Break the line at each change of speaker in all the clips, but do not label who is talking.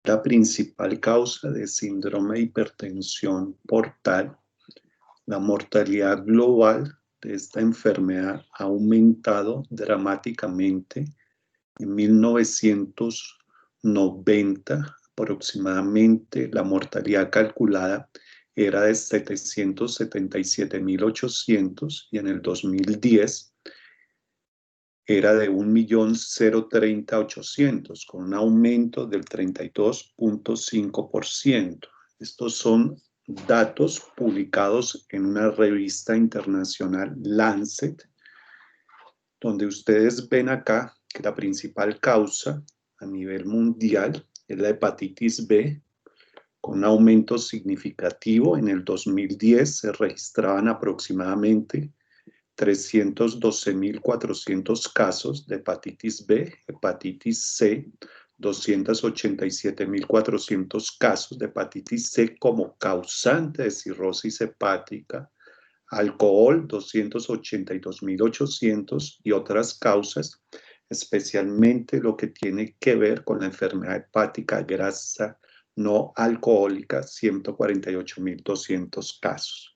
la principal causa de síndrome de hipertensión portal. La mortalidad global de esta enfermedad ha aumentado dramáticamente. En 1990, aproximadamente, la mortalidad calculada era de 777.800 y en el 2010 era de 1.030.800, con un aumento del 32.5%. Estos son datos publicados en una revista internacional, Lancet, donde ustedes ven acá que la principal causa a nivel mundial es la hepatitis B, con un aumento significativo. En el 2010 se registraban aproximadamente 312.400 casos de hepatitis B, hepatitis C, 287.400 casos de hepatitis C como causante de cirrosis hepática, alcohol, 282.800 y otras causas, especialmente lo que tiene que ver con la enfermedad hepática grasa no alcohólica, 148.200 casos.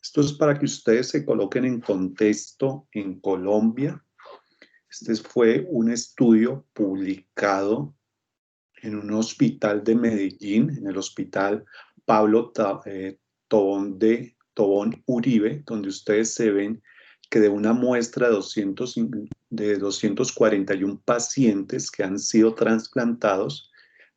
Esto es para que ustedes se coloquen en contexto en Colombia. Este fue un estudio publicado en un hospital de Medellín, en el hospital Pablo Tobón Uribe, donde ustedes se ven que de una muestra de 241 pacientes que han sido trasplantados,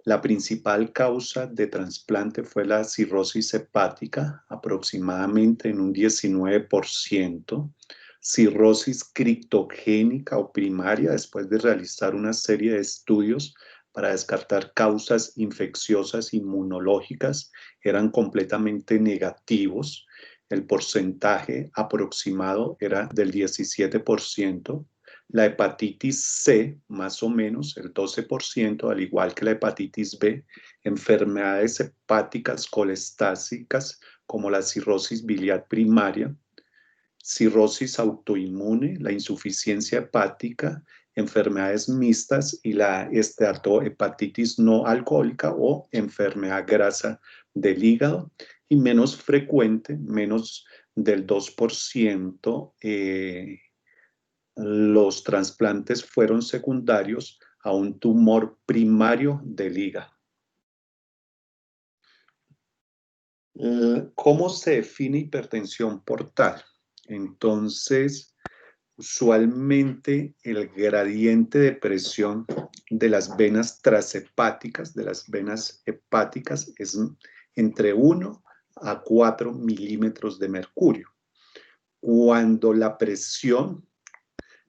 la principal causa de trasplante fue la cirrosis hepática, aproximadamente en un 19%, cirrosis criptogénica o primaria, después de realizar una serie de estudios para descartar causas infecciosas inmunológicas, eran completamente negativos. El porcentaje aproximado era del 17%. La hepatitis C, más o menos el 12%, al igual que la hepatitis B, enfermedades hepáticas colestásicas como la cirrosis biliar primaria, cirrosis autoinmune, la insuficiencia hepática, enfermedades mixtas y la esteatohepatitis no alcohólica o enfermedad grasa del hígado, y menos frecuente, menos del 2%, los trasplantes fueron secundarios a un tumor primario del hígado. ¿Cómo se define hipertensión portal? Entonces, usualmente el gradiente de presión de las venas transhepáticas, de las venas hepáticas, es entre 1 a 4 milímetros de mercurio. Cuando la presión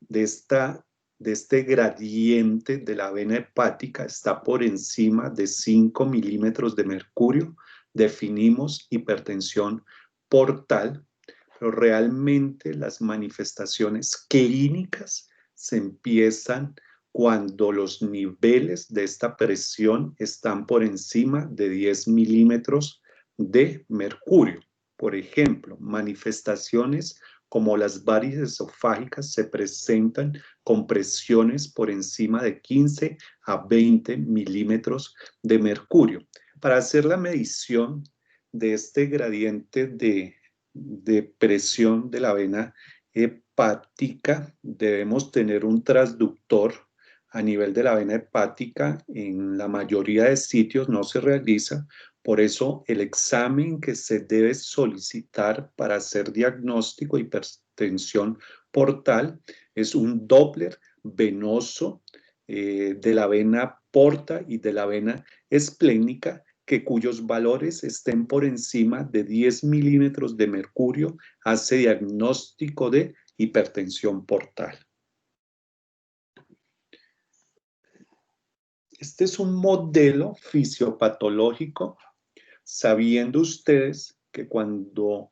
de este gradiente de la vena hepática está por encima de 5 milímetros de mercurio, definimos hipertensión portal, pero realmente las manifestaciones clínicas se empiezan cuando los niveles de esta presión están por encima de 10 milímetros de mercurio. Por ejemplo, manifestaciones como las varices esofágicas se presentan con presiones por encima de 15 a 20 milímetros de mercurio. Para hacer la medición de este gradiente de presión de la vena hepática, debemos tener un transductor a nivel de la vena hepática. En la mayoría de sitios no se realiza. Por eso el examen que se debe solicitar para hacer diagnóstico de hipertensión portal es un Doppler venoso de la vena porta y de la vena esplénica, cuyos valores estén por encima de 10 milímetros de mercurio, hace diagnóstico de hipertensión portal. Este es un modelo fisiopatológico, sabiendo ustedes que cuando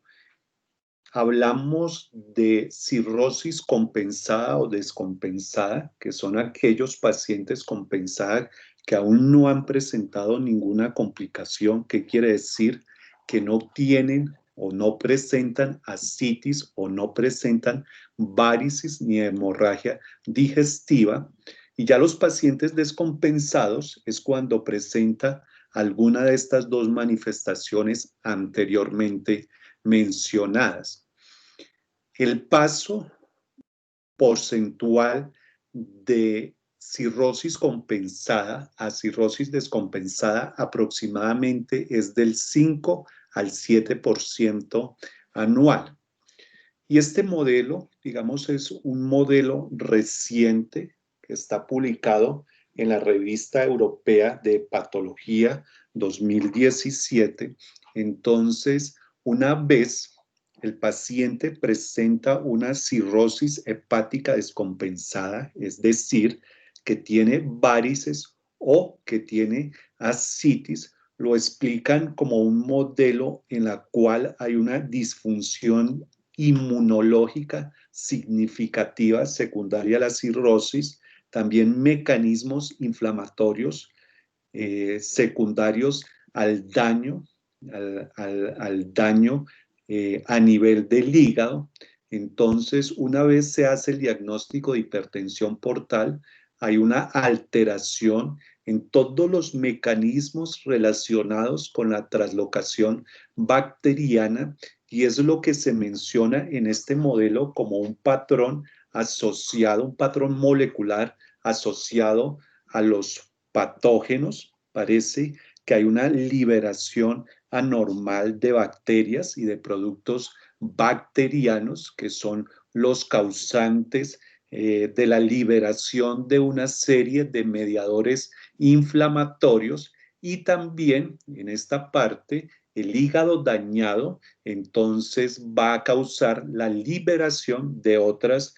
hablamos de cirrosis compensada o descompensada, que son aquellos pacientes compensados que aún no han presentado ninguna complicación, ¿qué quiere decir? Que no tienen o no presentan ascitis o no presentan varices ni hemorragia digestiva. Y ya los pacientes descompensados es cuando presenta alguna de estas dos manifestaciones anteriormente mencionadas. El paso porcentual de cirrosis compensada a cirrosis descompensada aproximadamente es del 5 al 7% anual. Y este modelo, digamos, es un modelo reciente que está publicado en la Revista Europea de Patología 2017. Entonces, una vez el paciente presenta una cirrosis hepática descompensada, es decir, que tiene varices o que tiene ascitis, lo explican como un modelo en la cual hay una disfunción inmunológica significativa secundaria a la cirrosis, también mecanismos inflamatorios secundarios al daño, al daño a nivel del hígado. Entonces, una vez se hace el diagnóstico de hipertensión portal, hay una alteración en todos los mecanismos relacionados con la translocación bacteriana y es lo que se menciona en este modelo como un patrón asociado, un patrón molecular asociado a los patógenos. Parece que hay una liberación anormal de bacterias y de productos bacterianos que son los causantes de la liberación de una serie de mediadores inflamatorios y también en esta parte el hígado dañado entonces va a causar la liberación de otras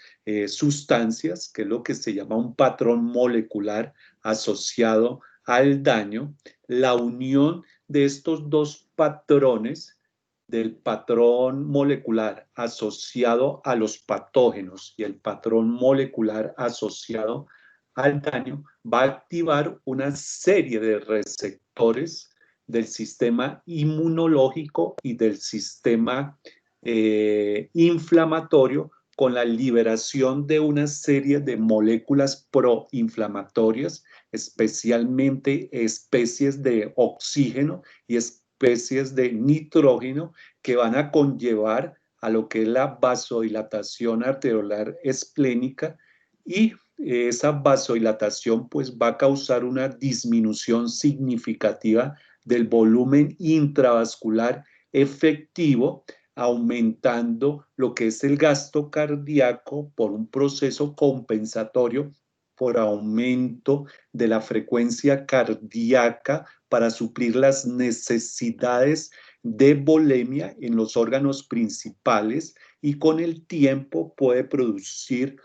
sustancias, que es lo que se llama un patrón molecular asociado al daño. La unión de estos dos patrones, del patrón molecular asociado a los patógenos y el patrón molecular asociado al daño, va a activar una serie de receptores del sistema inmunológico y del sistema inflamatorio con la liberación de una serie de moléculas proinflamatorias, especialmente especies de oxígeno y especies de nitrógeno que van a conllevar a lo que es la vasodilatación arteriolar esplénica y esa vasodilatación pues va a causar una disminución significativa del volumen intravascular efectivo, aumentando lo que es el gasto cardíaco por un proceso compensatorio por aumento de la frecuencia cardíaca para suplir las necesidades de volemia en los órganos principales y con el tiempo puede producir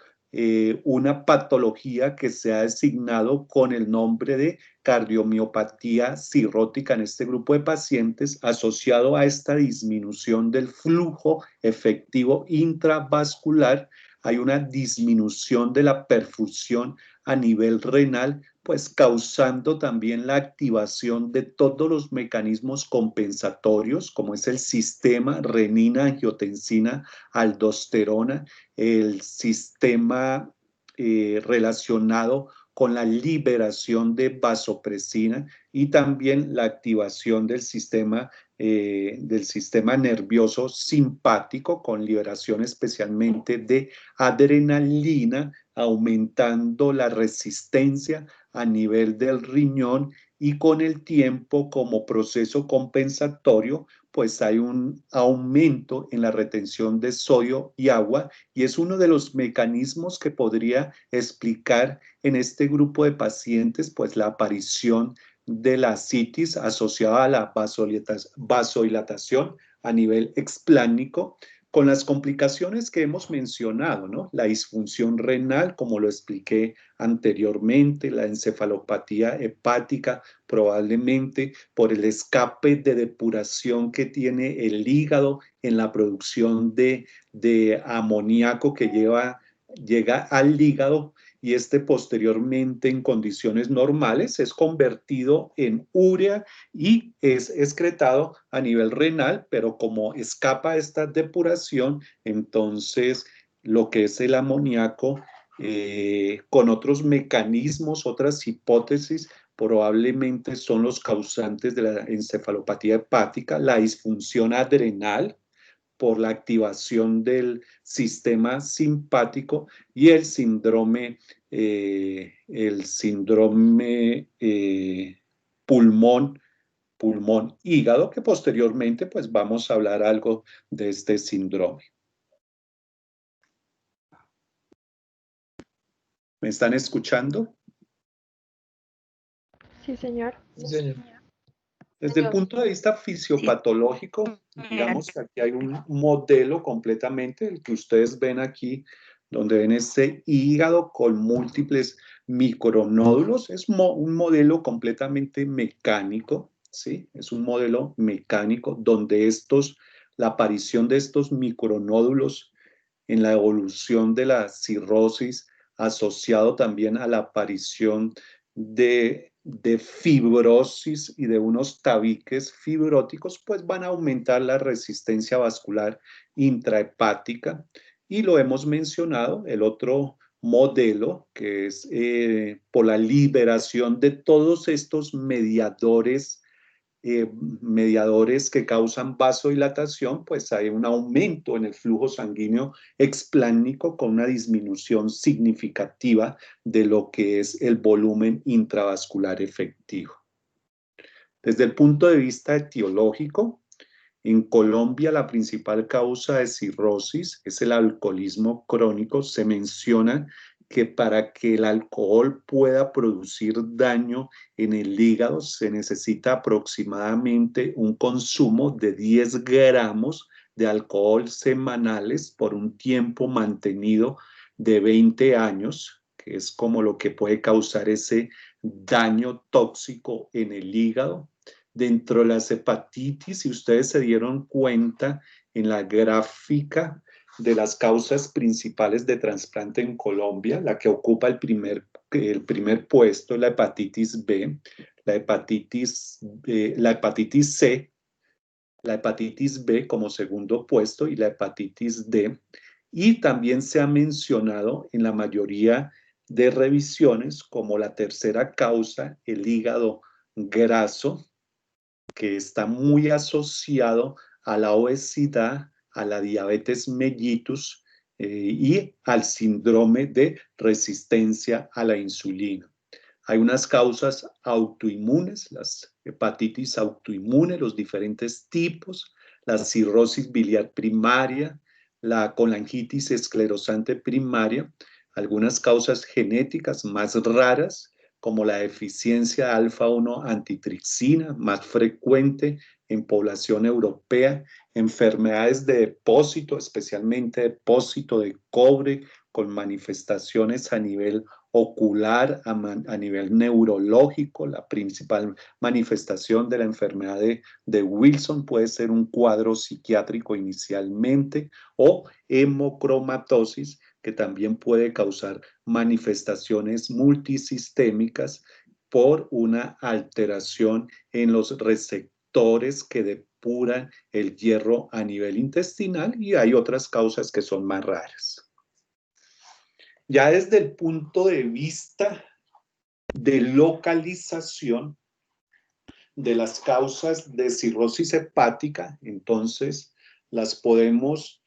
una patología que se ha designado con el nombre de cardiomiopatía cirrótica en este grupo de pacientes asociado a esta disminución del flujo efectivo intravascular. Hay una disminución de la perfusión a nivel renal, pues causando también la activación de todos los mecanismos compensatorios, como es el sistema renina, angiotensina, aldosterona, el sistema relacionado con la liberación de vasopresina y también la activación del sistema nervioso simpático con liberación especialmente de adrenalina, aumentando la resistencia a nivel del riñón y con el tiempo como proceso compensatorio, pues hay un aumento en la retención de sodio y agua y es uno de los mecanismos que podría explicar en este grupo de pacientes pues la aparición de la ascitis asociada a la vasodilatación a nivel explánico, con las complicaciones que hemos mencionado, ¿no? La disfunción renal, como lo expliqué anteriormente, la encefalopatía hepática, probablemente por el escape de depuración que tiene el hígado en la producción de amoníaco que llega al hígado y este posteriormente en condiciones normales es convertido en urea y es excretado a nivel renal, pero como escapa esta depuración, entonces lo que es el amoníaco con otros mecanismos, otras hipótesis, probablemente son los causantes de la encefalopatía hepática, la disfunción adrenal por la activación del sistema simpático y el síndrome pulmón-hígado, que posteriormente pues vamos a hablar algo de este síndrome. ¿Me están escuchando?
Sí, señor.
Sí, señor.
Desde el punto de vista fisiopatológico, digamos que aquí hay un modelo completamente, el que ustedes ven aquí, donde ven este hígado con múltiples micronódulos. Es un modelo completamente mecánico, ¿sí? Es un modelo mecánico donde la aparición de estos micronódulos en la evolución de la cirrosis, asociado también a la aparición de fibrosis y de unos tabiques fibróticos, pues van a aumentar la resistencia vascular intrahepática. Y lo hemos mencionado, el otro modelo, que es por la liberación de todos estos mediadores que causan vasodilatación, pues hay un aumento en el flujo sanguíneo explánico con una disminución significativa de lo que es el volumen intravascular efectivo. Desde el punto de vista etiológico, en Colombia la principal causa de cirrosis es el alcoholismo crónico. Se menciona que para que el alcohol pueda producir daño en el hígado se necesita aproximadamente un consumo de 10 gramos de alcohol semanales por un tiempo mantenido de 20 años, que es como lo que puede causar ese daño tóxico en el hígado. Dentro de las hepatitis, si ustedes se dieron cuenta en la gráfica de las causas principales de trasplante en Colombia, la que ocupa el primer puesto es la hepatitis B, la hepatitis C, la hepatitis B como segundo puesto y la hepatitis D. Y también se ha mencionado en la mayoría de revisiones como la tercera causa, el hígado graso, que está muy asociado a la obesidad, a la diabetes mellitus y al síndrome de resistencia a la insulina. Hay unas causas autoinmunes, las hepatitis autoinmunes, los diferentes tipos, la cirrosis biliar primaria, la colangitis esclerosante primaria, algunas causas genéticas más raras, como la deficiencia de alfa-1 antitripsina, más frecuente en población europea, enfermedades de depósito, especialmente depósito de cobre, con manifestaciones a nivel ocular, a nivel neurológico. La principal manifestación de la enfermedad de Wilson puede ser un cuadro psiquiátrico inicialmente, o hemocromatosis, que también puede causar manifestaciones multisistémicas por una alteración en los receptores que depuran el hierro a nivel intestinal, y hay otras causas que son más raras. Ya desde el punto de vista de localización de las causas de cirrosis hepática, entonces las podemos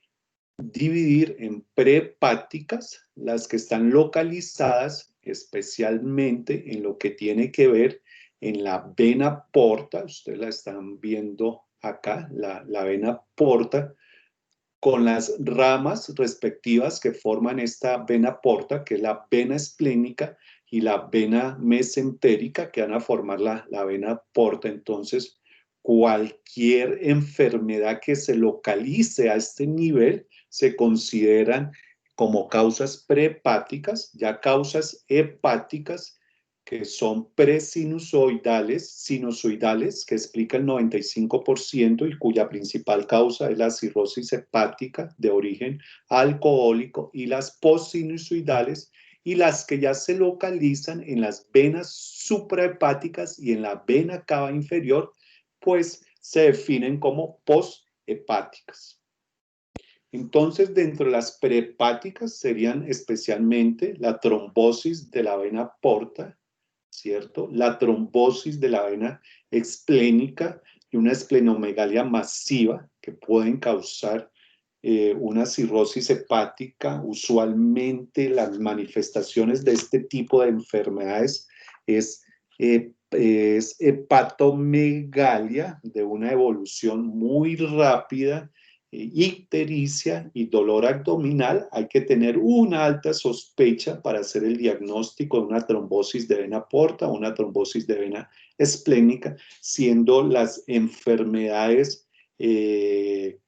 dividir en prehepáticas, las que están localizadas especialmente en lo que tiene que ver en la vena porta. Ustedes la están viendo acá, la vena porta, con las ramas respectivas que forman esta vena porta, que es la vena esplénica y la vena mesentérica, que van a formar la vena porta. Entonces, cualquier enfermedad que se localice a este nivel se consideran como causas prehepáticas. Ya causas hepáticas, que son presinusoidales, sinusoidales, que explica el 95% y cuya principal causa es la cirrosis hepática de origen alcohólico, y las postsinusoidales, y las que ya se localizan en las venas suprahepáticas y en la vena cava inferior, pues se definen como posthepáticas. Entonces, dentro de las prehepáticas serían especialmente la trombosis de la vena porta, ¿cierto? La trombosis de la vena esplénica y una esplenomegalia masiva que pueden causar una cirrosis hepática. Usualmente las manifestaciones de este tipo de enfermedades es hepatomegalia de una evolución muy rápida, ictericia y dolor abdominal. Hay que tener una alta sospecha para hacer el diagnóstico de una trombosis de vena porta o una trombosis de vena esplénica, siendo las enfermedades de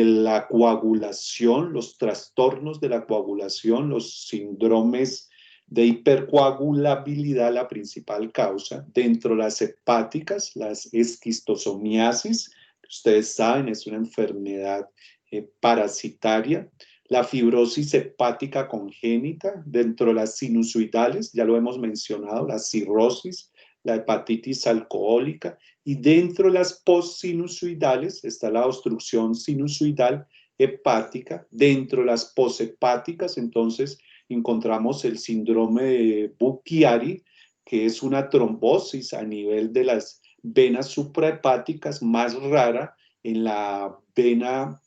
la coagulación, los trastornos de la coagulación, los síndromes de hipercoagulabilidad la principal causa. Dentro de las hepáticas, las esquistosomiasis, que ustedes saben, es una enfermedad parasitaria. La fibrosis hepática congénita, dentro de las sinusoidales, ya lo hemos mencionado, la cirrosis, la hepatitis alcohólica, y dentro de las postsinusoidales está la obstrucción sinusoidal hepática. Dentro de las poshepáticas, entonces, encontramos el síndrome de Buchiari, que es una trombosis a nivel de las venas suprahepáticas más rara en la vena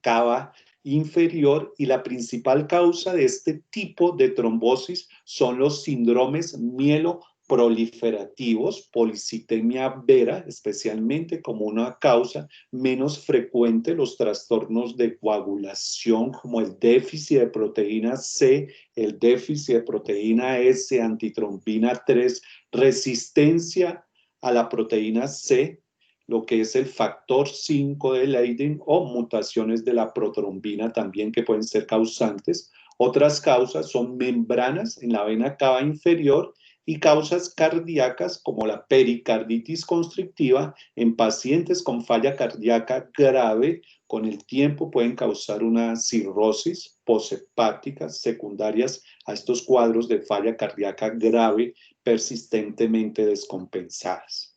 cava inferior, y la principal causa de este tipo de trombosis son los síndromes mieloproliferativos, policitemia vera, especialmente como una causa menos frecuente, los trastornos de coagulación como el déficit de proteína C, el déficit de proteína S, antitrombina 3, resistencia a la proteína C, lo que es el factor 5 de Leiden, o mutaciones de la protrombina también que pueden ser causantes. Otras causas son membranas en la vena cava inferior y causas cardíacas como la pericarditis constrictiva en pacientes con falla cardíaca grave. Con el tiempo pueden causar una cirrosis poshepática secundarias a estos cuadros de falla cardíaca grave persistentemente descompensadas.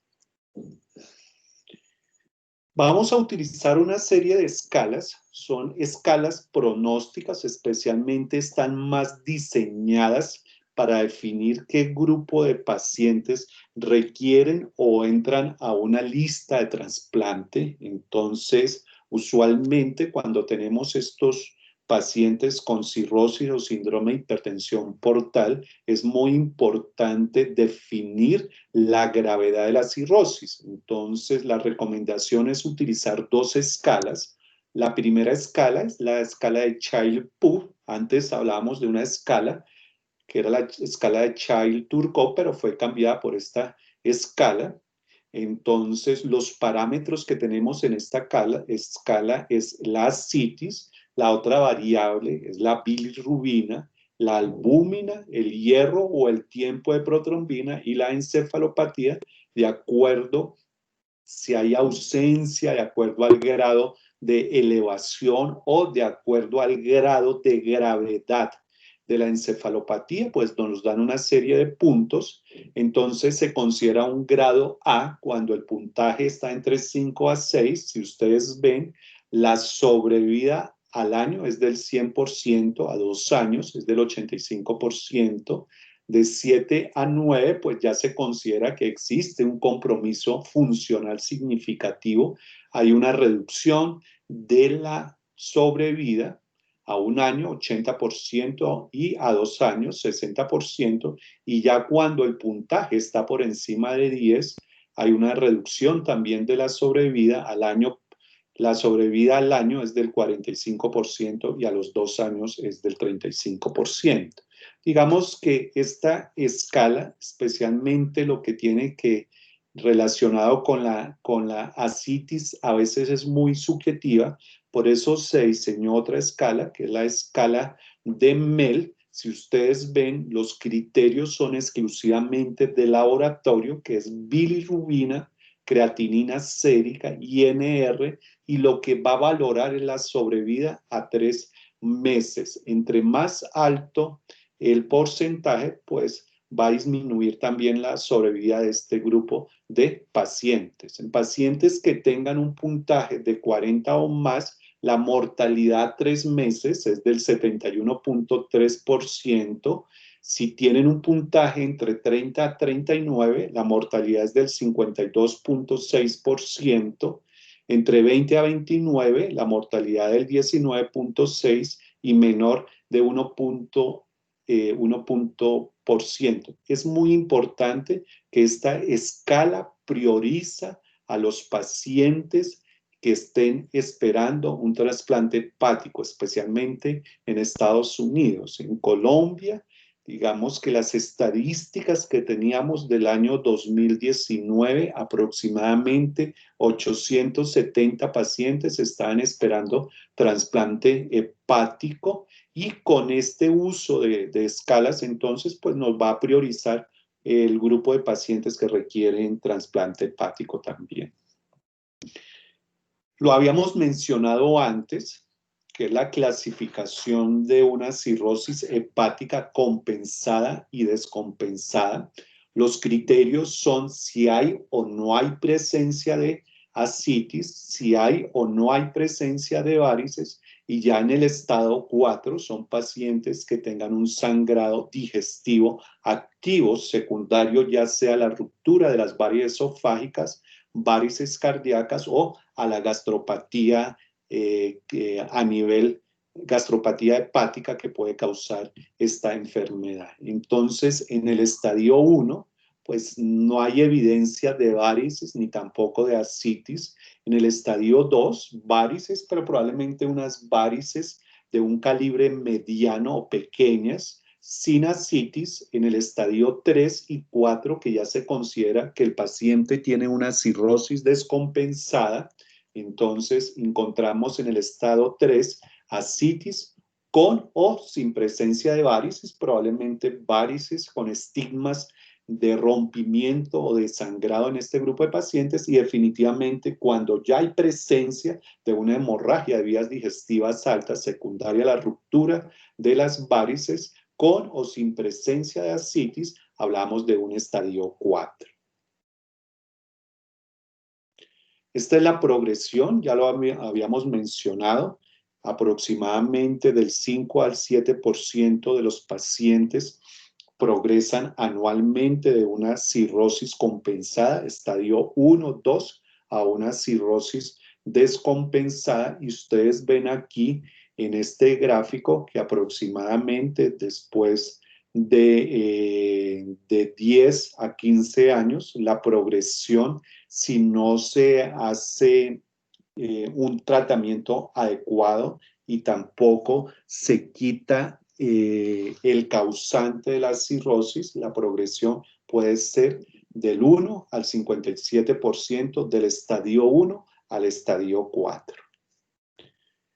Vamos a utilizar una serie de escalas, son escalas pronósticas, especialmente están más diseñadas para definir qué grupo de pacientes requieren o entran a una lista de trasplante. Entonces, usualmente cuando tenemos estos pacientes con cirrosis o síndrome de hipertensión portal, es muy importante definir la gravedad de la cirrosis. Entonces, la recomendación es utilizar dos escalas. La primera escala es la escala de Child-Pugh. Antes hablábamos de una escala que era la escala de Child-Turco, pero fue cambiada por esta escala. Entonces, los parámetros que tenemos en esta escala es la ascitis, la otra variable es la bilirrubina, la albúmina, el hierro o el tiempo de protrombina, y la encefalopatía, de acuerdo si hay ausencia, de acuerdo al grado de elevación o de acuerdo al grado de gravedad de la encefalopatía, pues nos dan una serie de puntos. Entonces se considera un grado A cuando el puntaje está entre 5 a 6. Si ustedes ven, la sobrevida al año es del 100%, a 2 años es del 85%. De 7 a 9, pues ya se considera que existe un compromiso funcional significativo. Hay una reducción de la sobrevida a 1 año, 80%, y a 2 años, 60%, y ya cuando el puntaje está por encima de 10, hay una reducción también de la sobrevida al año. La sobrevida al año es del 45% y a los 2 años es del 35%. Digamos que esta escala, especialmente lo que tiene que relacionado con la ascitis, a veces es muy subjetiva. Por eso se diseñó otra escala, que es la escala de Mel. Si ustedes ven, los criterios son exclusivamente de laboratorio, que es bilirrubina, creatinina sérica, INR, y lo que va a valorar es la sobrevida a 3 meses. Entre más alto el porcentaje, pues va a disminuir también la sobrevida de este grupo de pacientes. En pacientes que tengan un puntaje de 40 o más, La mortalidad 3 meses es del 71.3%. Si tienen un puntaje entre 30 a 39, la mortalidad es del 52.6%. Entre 20 a 29, la mortalidad del 19.6% y menor de 1%. Es muy importante que esta escala prioriza a los pacientes que estén esperando un trasplante hepático, especialmente en Estados Unidos. En Colombia, digamos que las estadísticas que teníamos del año 2019, aproximadamente 870 pacientes estaban esperando trasplante hepático, y con este uso de escalas, entonces, pues nos va a priorizar el grupo de pacientes que requieren trasplante hepático también. Lo habíamos mencionado antes, que es la clasificación de una cirrosis hepática compensada y descompensada. Los criterios son si hay o no hay presencia de ascitis, si hay o no hay presencia de varices, y ya en el estado 4 son pacientes que tengan un sangrado digestivo activo secundario, ya sea la ruptura de las varices esofágicas, varices cardíacas o a la gastropatía a nivel gastropatía hepática que puede causar esta enfermedad. Entonces, en el estadio 1, pues no hay evidencia de varices ni tampoco de ascitis. En el estadio 2, varices, pero probablemente unas varices de un calibre mediano o pequeñas, sin ascitis. En el estadio 3 y 4, que ya se considera que el paciente tiene una cirrosis descompensada, entonces encontramos en el estado 3 ascitis con o sin presencia de varices, probablemente varices con estigmas de rompimiento o de sangrado en este grupo de pacientes, y definitivamente cuando ya hay presencia de una hemorragia de vías digestivas altas secundaria a la ruptura de las varices con o sin presencia de ascitis, hablamos de un estadio 4. Esta es la progresión, ya lo habíamos mencionado, aproximadamente del 5 al 7% de los pacientes progresan anualmente de una cirrosis compensada, estadio 1, 2, a una cirrosis descompensada, y ustedes ven aquí en este gráfico que aproximadamente después de 10 a 15 años, la progresión, si no se hace un tratamiento adecuado y tampoco se quita el causante de la cirrosis, la progresión puede ser del 1 al 57% del estadio 1 al estadio 4.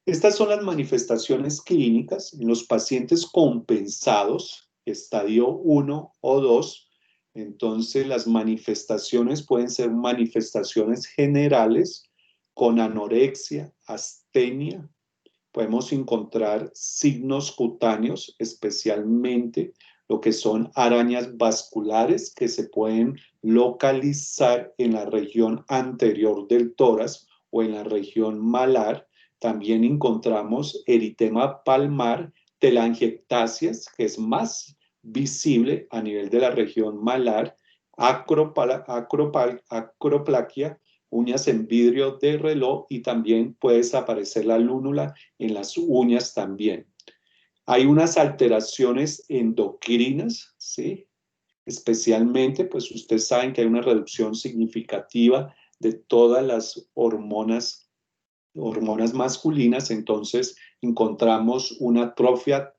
Estas son las manifestaciones clínicas en los pacientes compensados, estadio 1 o 2. Entonces, las manifestaciones pueden ser manifestaciones generales con anorexia, astenia. Podemos encontrar signos cutáneos, especialmente lo que son arañas vasculares que se pueden localizar en la región anterior del tórax o en la región malar. También encontramos eritema palmar, telangiectasias, que es más visible a nivel de la región malar, acroplaquia, uñas en vidrio de reloj, y también puede desaparecer la lúnula en las uñas también. Hay unas alteraciones endocrinas, ¿sí? Especialmente, pues ustedes saben que hay una reducción significativa de todas las hormonas masculinas. Entonces encontramos una atrofia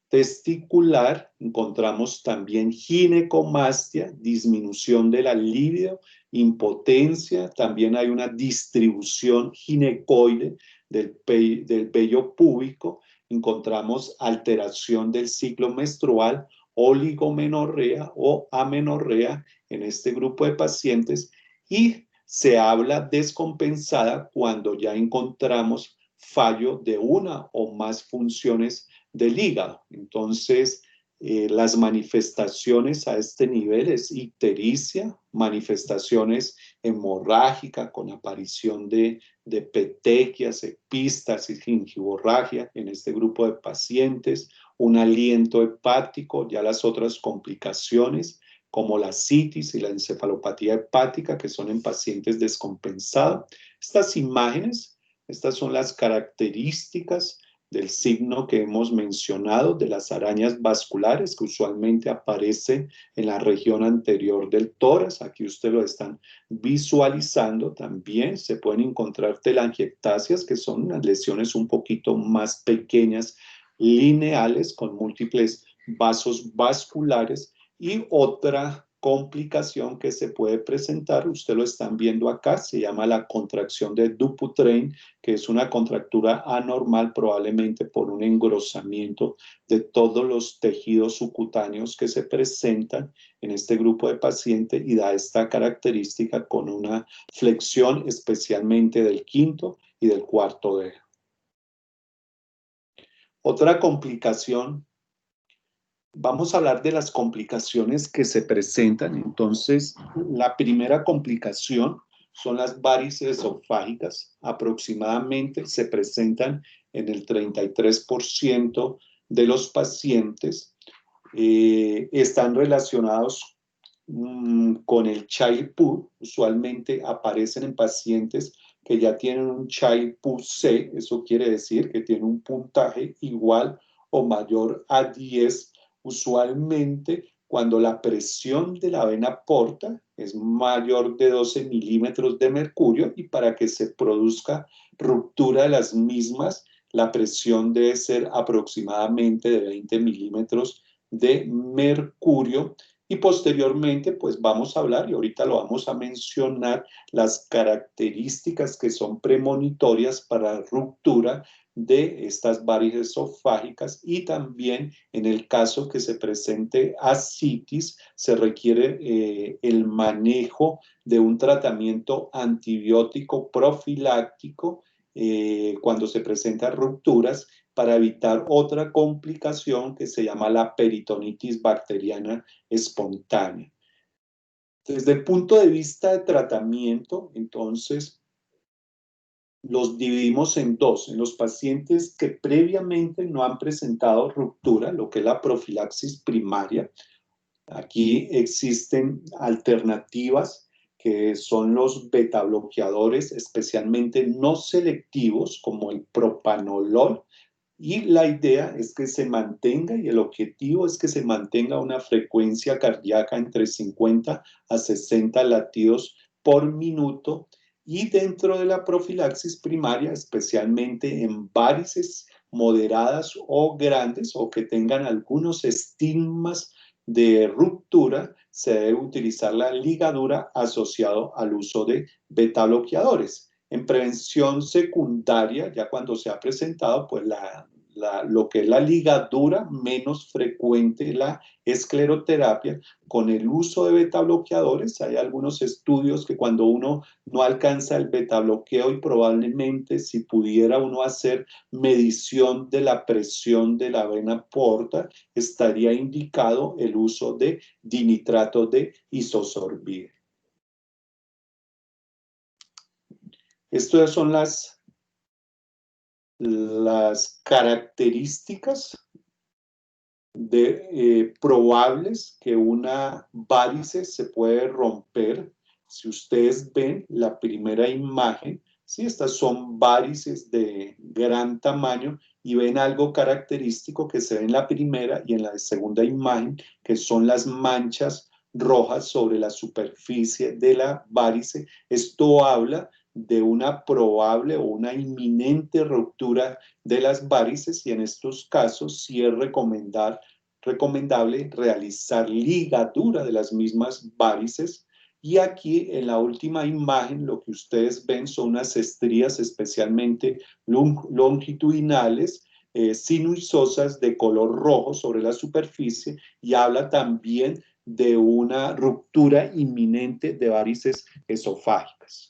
testicular, encontramos también ginecomastia, disminución de la libido, impotencia, también hay una distribución ginecoide del vello púbico, encontramos alteración del ciclo menstrual, oligomenorrea o amenorrea en este grupo de pacientes, y se habla descompensada cuando ya encontramos fallo de una o más funciones del hígado. Entonces, Las manifestaciones a este nivel es ictericia, manifestaciones hemorrágicas con aparición de petequias, epístasis, gingivorragia en este grupo de pacientes, un aliento hepático, ya las otras complicaciones como la citis y la encefalopatía hepática que son en pacientes descompensados. Estas imágenes, estas son las características del signo que hemos mencionado, de las arañas vasculares que usualmente aparecen en la región anterior del tórax. Aquí ustedes lo están visualizando. También se pueden encontrar telangiectasias, que son unas lesiones un poquito más pequeñas, lineales, con múltiples vasos vasculares. Y otra complicación que se puede presentar, ustedes lo están viendo acá, se llama la contracción de Dupuytren, que es una contractura anormal probablemente por un engrosamiento de todos los tejidos subcutáneos que se presentan en este grupo de pacientes y da esta característica con una flexión especialmente del quinto y del cuarto dedo. Otra complicación, vamos a hablar de las complicaciones que se presentan. Entonces, la primera complicación son las varices esofágicas. Aproximadamente se presentan en el 33% de los pacientes. Están relacionados con el Child-Pugh. Usualmente aparecen en pacientes que ya tienen un Child-Pugh C. Eso quiere decir que tiene un puntaje igual o mayor a 10. Usualmente, cuando la presión de la vena porta es mayor de 12 milímetros de mercurio, y para que se produzca ruptura de las mismas, la presión debe ser aproximadamente de 20 milímetros de mercurio. Y posteriormente, pues vamos a hablar, y ahorita lo vamos a mencionar, las características que son premonitorias para ruptura de estas varices esofágicas, y también en el caso que se presente ascitis se requiere el manejo de un tratamiento antibiótico profiláctico cuando se presentan rupturas, para evitar otra complicación que se llama la peritonitis bacteriana espontánea. Desde el punto de vista de tratamiento, entonces, los dividimos en dos. En los pacientes que previamente no han presentado ruptura, lo que es la profilaxis primaria. Aquí existen alternativas que son los betabloqueadores, especialmente no selectivos, como el propanolol. Y la idea es que se mantenga, y el objetivo es que se mantenga una frecuencia cardíaca entre 50 a 60 latidos por minuto. Y dentro de la profilaxis primaria, especialmente en varices moderadas o grandes, o que tengan algunos estigmas de ruptura, se debe utilizar la ligadura asociado al uso de betabloqueadores. En prevención secundaria, ya cuando se ha presentado, pues lo que es la ligadura, menos frecuente la escleroterapia, con el uso de betabloqueadores. Hay algunos estudios que cuando uno no alcanza el betabloqueo, y probablemente si pudiera uno hacer medición de la presión de la vena porta, estaría indicado el uso de dinitrato de isosorbide. Estas son las características probables que una varice se puede romper. Si ustedes ven la primera imagen, ¿sí? Estas son varices de gran tamaño, y ven algo característico que se ve en la primera y en la segunda imagen, que son las manchas rojas sobre la superficie de la varice. Esto habla de una probable o una inminente ruptura de las varices, y en estos casos sí es recomendable realizar ligadura de las mismas varices. Y aquí en la última imagen lo que ustedes ven son unas estrías especialmente longitudinales, sinuosas de color rojo sobre la superficie, y habla también de una ruptura inminente de varices esofágicas.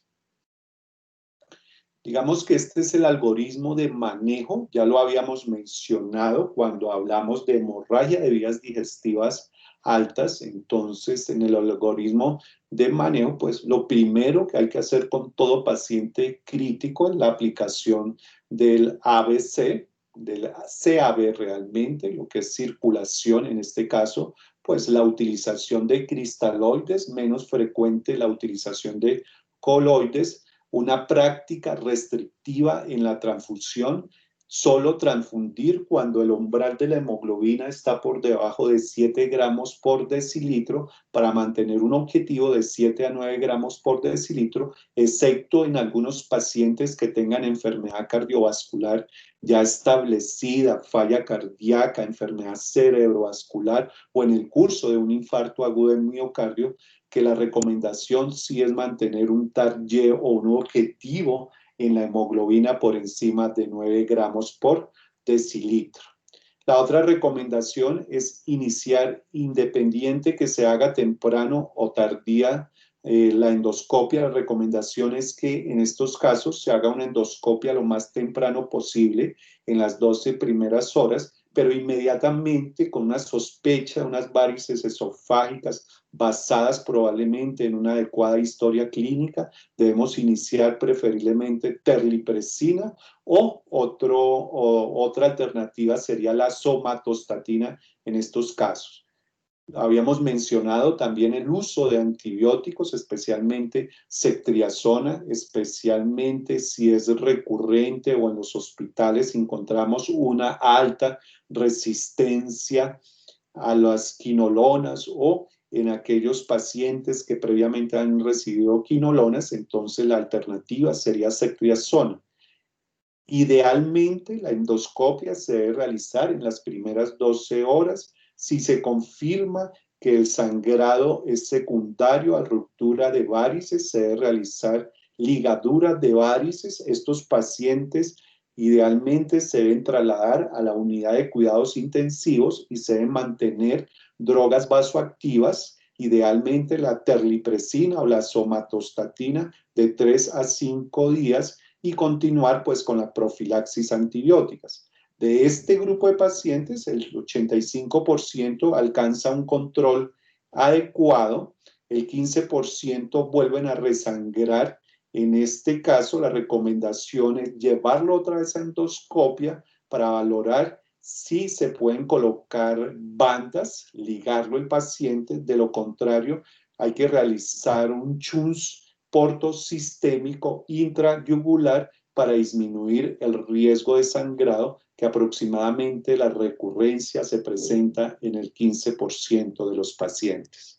Digamos que este es el algoritmo de manejo, ya lo habíamos mencionado cuando hablamos de hemorragia de vías digestivas altas. Entonces, en el algoritmo de manejo, pues lo primero que hay que hacer con todo paciente crítico es la aplicación del ABC, del CAB realmente, lo que es circulación en este caso, pues la utilización de cristaloides, menos frecuente la utilización de coloides, una práctica restrictiva en la transfusión, solo transfundir cuando el umbral de la hemoglobina está por debajo de 7 gramos por decilitro para mantener un objetivo de 7 a 9 gramos por decilitro, excepto en algunos pacientes que tengan enfermedad cardiovascular ya establecida, falla cardíaca, enfermedad cerebrovascular o en el curso de un infarto agudo del miocardio, que la recomendación sí es mantener un target o un objetivo en la hemoglobina por encima de 9 gramos por decilitro. La otra recomendación es iniciar, independiente que se haga temprano o tardía, la endoscopia. La recomendación es que en estos casos se haga una endoscopia lo más temprano posible, en las 12 primeras horas, pero inmediatamente con una sospecha de unas varices esofágicas basadas probablemente en una adecuada historia clínica, debemos iniciar preferiblemente terlipresina o otra alternativa sería la somatostatina en estos casos. Habíamos mencionado también el uso de antibióticos, especialmente ceftriaxona, especialmente si es recurrente o en los hospitales encontramos una alta resistencia a las quinolonas o en aquellos pacientes que previamente han recibido quinolonas, entonces la alternativa sería ceftriaxona. Idealmente, la endoscopia se debe realizar en las primeras 12 horas si se confirma que el sangrado es secundario a ruptura de varices, se debe realizar ligadura de varices. Estos pacientes idealmente se deben trasladar a la unidad de cuidados intensivos y se deben mantener drogas vasoactivas, idealmente la terlipresina o la somatostatina de 3 a 5 días y continuar pues con la profilaxis antibióticas. De este grupo de pacientes, el 85% alcanza un control adecuado, el 15% vuelven a resangrar. En este caso, la recomendación es llevarlo otra vez a endoscopia para valorar si se pueden colocar bandas, ligarlo el paciente. De lo contrario, hay que realizar un chunz portosistémico intrayugular para disminuir el riesgo de sangrado, que aproximadamente la recurrencia se presenta en el 15% de los pacientes.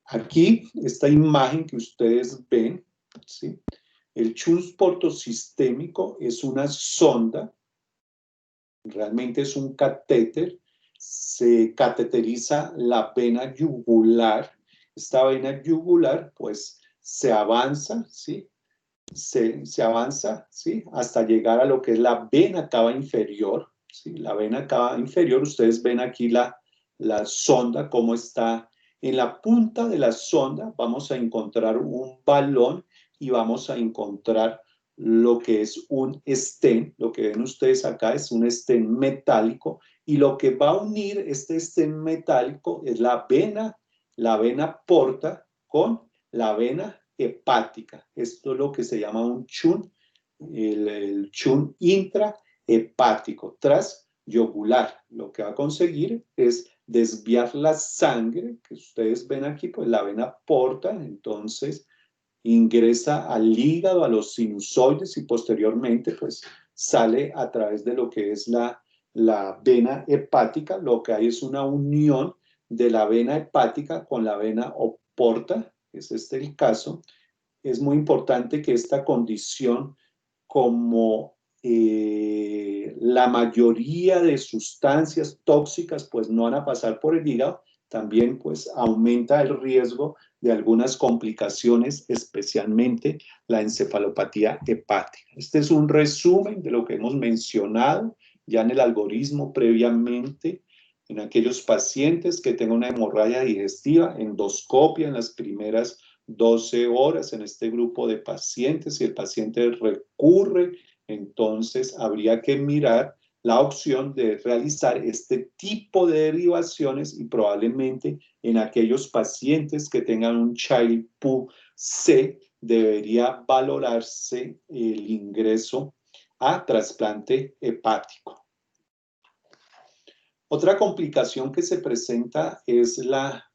Aquí, esta imagen que ustedes ven, ¿sí? El chunz portosistémico es una sonda, realmente es un catéter, se cateteriza la vena yugular. Esta vena yugular, pues, se avanza, ¿sí? Se avanza, ¿sí? Hasta llegar a lo que es la vena cava inferior, ¿sí? La vena cava inferior, ustedes ven aquí la sonda, cómo está. En la punta de la sonda vamos a encontrar un balón y vamos a encontrar lo que es un stent. Lo que ven ustedes acá es un stent metálico y lo que va a unir este stent metálico es la vena porta con la vena hepática. Esto es lo que se llama un chun, el chun intrahepático, transyugular. Lo que va a conseguir es desviar la sangre, que ustedes ven aquí, pues la vena porta, entonces ingresa al hígado, a los sinusoides y posteriormente pues sale a través de lo que es la vena hepática. Lo que hay es una unión de la vena hepática con la vena porta, es este el caso. Es muy importante que esta condición, como la mayoría de sustancias tóxicas pues no van a pasar por el hígado, también pues aumenta el riesgo de algunas complicaciones, especialmente la encefalopatía hepática. Este es un resumen de lo que hemos mencionado ya en el algoritmo previamente. En aquellos pacientes que tengan una hemorragia digestiva, endoscopia en las primeras 12 horas en este grupo de pacientes. Si el paciente recurre, entonces habría que mirar la opción de realizar este tipo de derivaciones y probablemente en aquellos pacientes que tengan un Child-Pugh-C debería valorarse el ingreso a trasplante hepático. Otra complicación que se presenta es la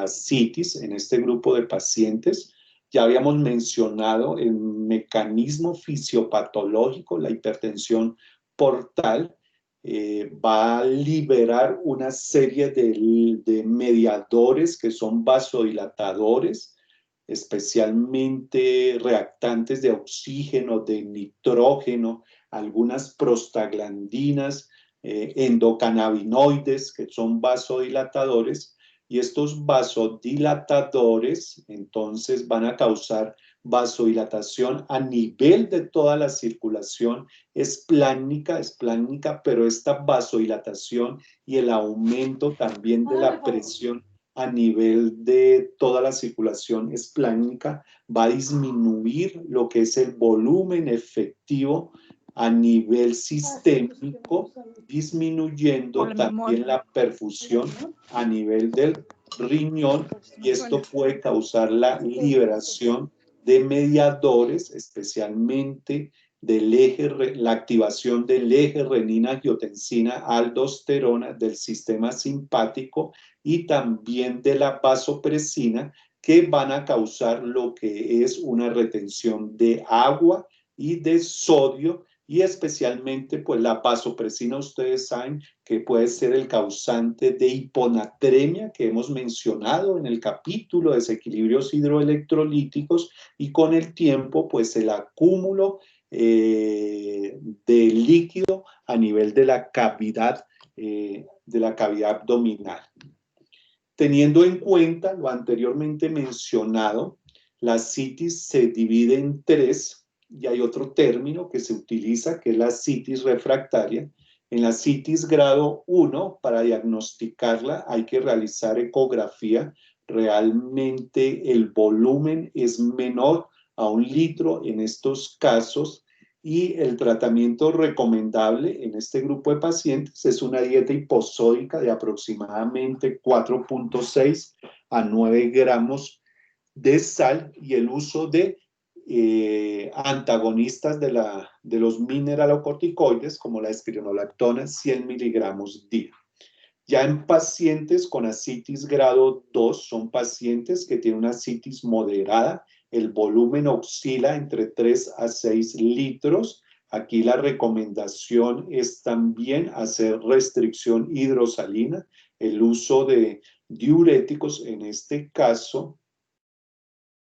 citis en este grupo de pacientes. Ya habíamos mencionado el mecanismo fisiopatológico, la hipertensión portal, va a liberar una serie de mediadores que son vasodilatadores, especialmente reactantes de oxígeno, de nitrógeno, algunas prostaglandinas, endocannabinoides, que son vasodilatadores, y estos vasodilatadores entonces van a causar vasodilatación a nivel de toda la circulación esplánica, pero esta vasodilatación y el aumento también de la presión a nivel de toda la circulación esplánica va a disminuir lo que es el volumen efectivo a nivel sistémico, disminuyendo también la perfusión a nivel del riñón, y esto puede causar la liberación de mediadores, especialmente del eje, la activación del eje renina-angiotensina-aldosterona del sistema simpático y también de la vasopresina, que van a causar lo que es una retención de agua y de sodio, y especialmente pues la vasopresina, ustedes saben que puede ser el causante de hiponatremia que hemos mencionado en el capítulo de desequilibrios hidroelectrolíticos, y con el tiempo pues el acúmulo de líquido a nivel de la cavidad abdominal. Teniendo en cuenta lo anteriormente mencionado, la citis se divide en tres, y hay otro término que se utiliza, que es la citis refractaria. En la citis grado 1, para diagnosticarla hay que realizar ecografía. Realmente el volumen es menor a 1 litro en estos casos, y el tratamiento recomendable en este grupo de pacientes es una dieta hiposódica de aproximadamente 4.6 a 9 gramos de sal y el uso de antagonistas de los mineralocorticoides como la espironolactona, 100 miligramos día. Ya en pacientes con ascitis grado 2, son pacientes que tienen una ascitis moderada, el volumen oscila entre 3 a 6 litros. Aquí la recomendación es también hacer restricción hidrosalina, el uso de diuréticos en este caso,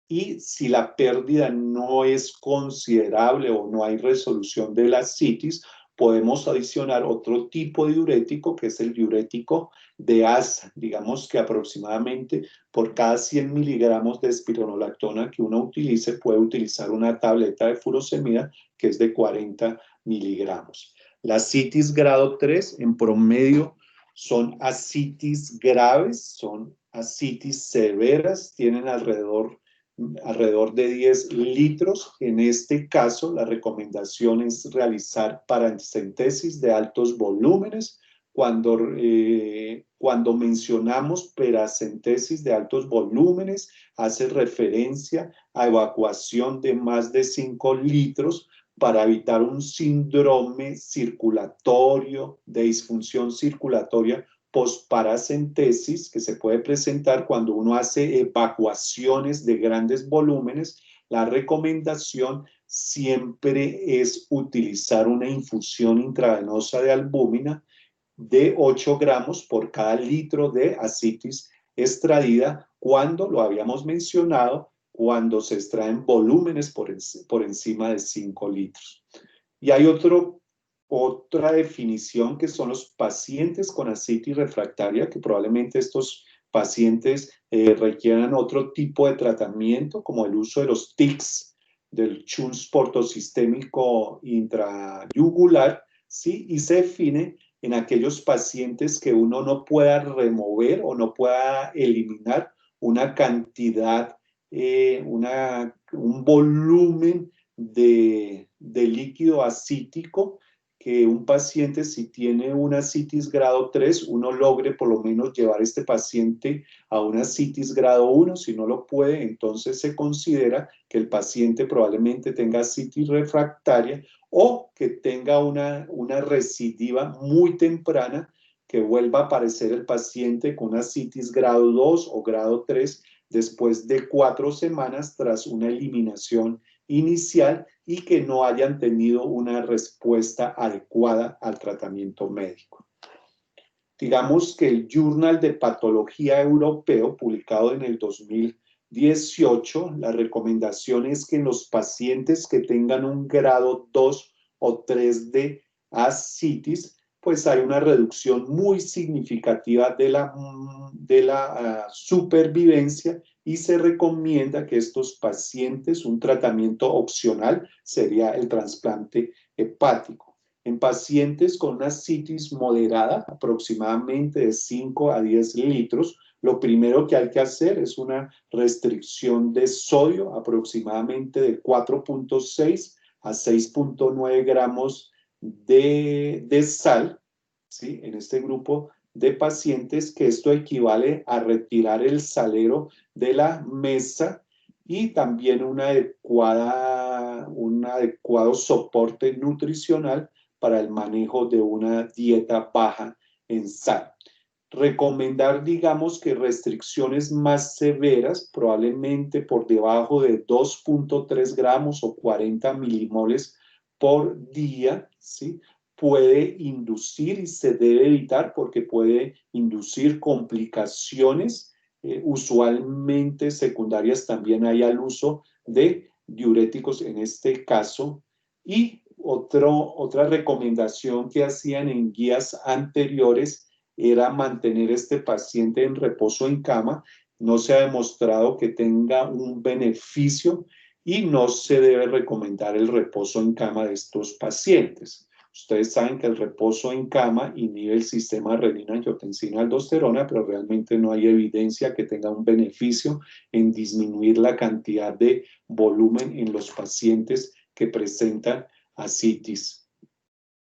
y si la pérdida no es considerable o no hay resolución de la ascitis, podemos adicionar otro tipo de diurético, que es el diurético de asa. Digamos que aproximadamente por cada 100 miligramos de espironolactona que uno utilice, puede utilizar una tableta de furosemida que es de 40 miligramos. La ascitis grado 3 en promedio son ascitis graves, son ascitis severas, tienen alrededor de 10 litros. En este caso, la recomendación es realizar paracentesis de altos volúmenes. Cuando mencionamos paracentesis de altos volúmenes, hace referencia a evacuación de más de 5 litros para evitar un síndrome circulatorio, de disfunción circulatoria posparacentesis, que se puede presentar cuando uno hace evacuaciones de grandes volúmenes. La recomendación siempre es utilizar una infusión intravenosa de albúmina de 8 gramos por cada litro de ascitis extraída, cuando lo habíamos mencionado, cuando se extraen volúmenes por encima de 5 litros. Y hay otra definición, que son los pacientes con ascitis refractaria, que probablemente estos pacientes requieran otro tipo de tratamiento, como el uso de los TICs, del shunts portosistémico intrayugular, ¿sí? Y se define en aquellos pacientes que uno no pueda remover o no pueda eliminar una cantidad un volumen de líquido ascítico que un paciente, si tiene una ascitis grado 3, uno logre por lo menos llevar a este paciente a una ascitis grado 1. Si no lo puede, entonces se considera que el paciente probablemente tenga ascitis refractaria o que tenga una recidiva muy temprana, que vuelva a aparecer el paciente con una ascitis grado 2 o grado 3 después de 4 semanas tras una eliminación inicial y que no hayan tenido una respuesta adecuada al tratamiento médico. Digamos que el Journal de Patología Europeo, publicado en el 2018, la recomendación es que en los pacientes que tengan un grado 2 o 3 de ascitis, pues hay una reducción muy significativa de la supervivencia, y se recomienda que estos pacientes, un tratamiento opcional sería el trasplante hepático. En pacientes con una ascitis moderada, aproximadamente de 5 a 10 litros, lo primero que hay que hacer es una restricción de sodio, aproximadamente de 4.6 a 6.9 gramos de sal, ¿sí? En este grupo de pacientes, que esto equivale a retirar el salero de la mesa, y también un adecuado soporte nutricional para el manejo de una dieta baja en sal. Recomendar, digamos, que restricciones más severas, probablemente por debajo de 2.3 gramos o 40 milimoles por día, ¿sí? Puede inducir, y se debe evitar porque puede inducir complicaciones, usualmente secundarias también hay al uso de diuréticos en este caso. Y otra recomendación que hacían en guías anteriores era mantener este paciente en reposo en cama. No se ha demostrado que tenga un beneficio y no se debe recomendar el reposo en cama de estos pacientes. Ustedes saben que el reposo en cama inhibe el sistema renina-angiotensina-aldosterona, pero realmente no hay evidencia que tenga un beneficio en disminuir la cantidad de volumen en los pacientes que presentan ascitis.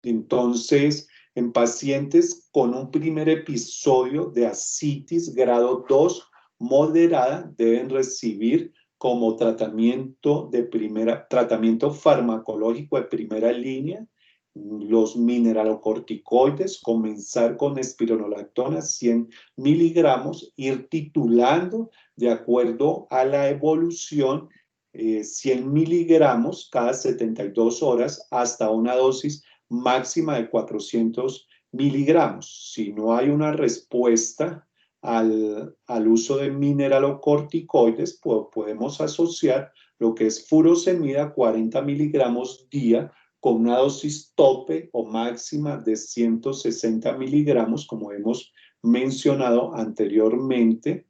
Entonces, en pacientes con un primer episodio de ascitis grado 2 moderada, deben recibir como tratamiento farmacológico de primera línea los mineralocorticoides, comenzar con espironolactona 100 miligramos, ir titulando de acuerdo a la evolución, 100 miligramos cada 72 horas hasta una dosis máxima de 400 miligramos. Si no hay una respuesta al uso de mineralocorticoides, podemos asociar lo que es furosemida 40 miligramos día con una dosis tope o máxima de 160 miligramos, como hemos mencionado anteriormente.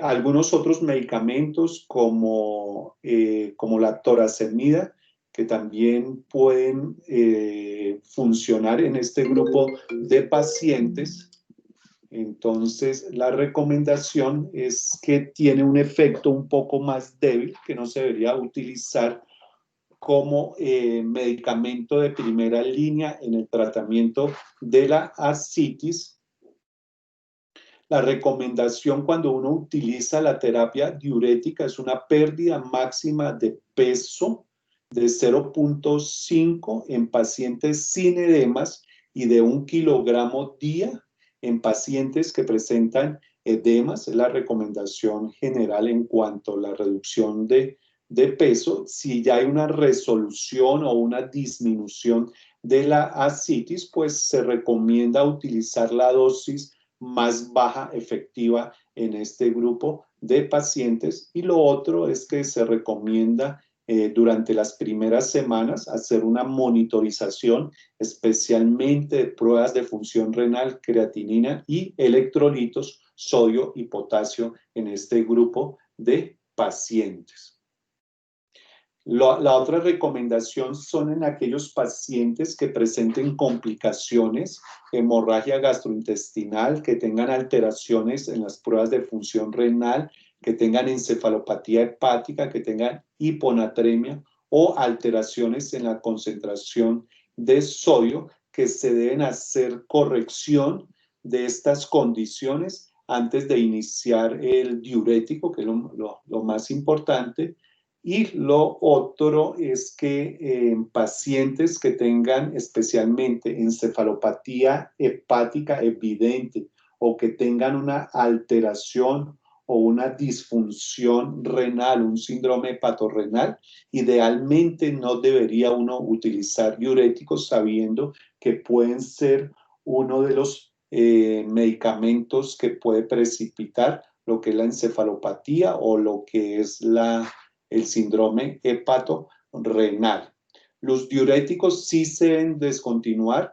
Algunos otros medicamentos como la torasemida, que también pueden funcionar en este grupo de pacientes. Entonces, la recomendación es que tiene un efecto un poco más débil, que no se debería utilizar como medicamento de primera línea en el tratamiento de la ascitis. La recomendación cuando uno utiliza la terapia diurética es una pérdida máxima de peso de 0.5 en pacientes sin edemas y de 1 kilogramo día en pacientes que presentan edemas. Es la recomendación general en cuanto a la reducción de peso. Si ya hay una resolución o una disminución de la ascitis, pues se recomienda utilizar la dosis más baja efectiva en este grupo de pacientes. Y lo otro es que se recomienda durante las primeras semanas hacer una monitorización, especialmente de pruebas de función renal, creatinina y electrolitos, sodio y potasio en este grupo de pacientes. La otra recomendación son en aquellos pacientes que presenten complicaciones, hemorragia gastrointestinal, que tengan alteraciones en las pruebas de función renal, que tengan encefalopatía hepática, que tengan hiponatremia o alteraciones en la concentración de sodio, que se deben hacer corrección de estas condiciones antes de iniciar el diurético, que es lo más importante. Y lo otro es que en pacientes que tengan especialmente encefalopatía hepática evidente o que tengan una alteración o una disfunción renal, un síndrome hepatorrenal, idealmente no debería uno utilizar diuréticos sabiendo que pueden ser uno de los medicamentos que puede precipitar lo que es la encefalopatía o lo que es el síndrome hepatorrenal. Los diuréticos sí se deben descontinuar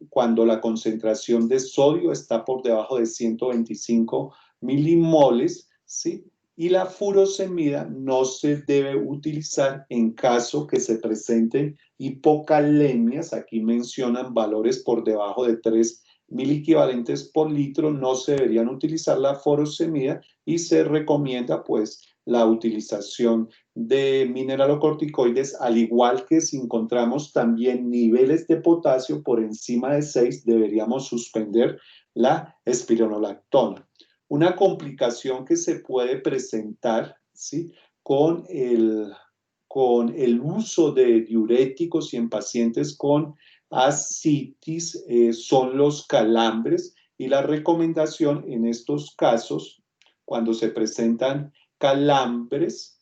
cuando la concentración de sodio está por debajo de 125 milimoles, ¿sí? Y la furosemida no se debe utilizar en caso que se presenten hipocalemias. Aquí mencionan valores por debajo de 3 miliequivalentes por litro. No se deberían utilizar la furosemida y se recomienda pues la utilización de mineralocorticoides, al igual que si encontramos también niveles de potasio por encima de 6, deberíamos suspender la espironolactona. Una complicación que se puede presentar, ¿sí?, con el uso de diuréticos y en pacientes con ascitis son los calambres, y la recomendación en estos casos, cuando se presentan calambres,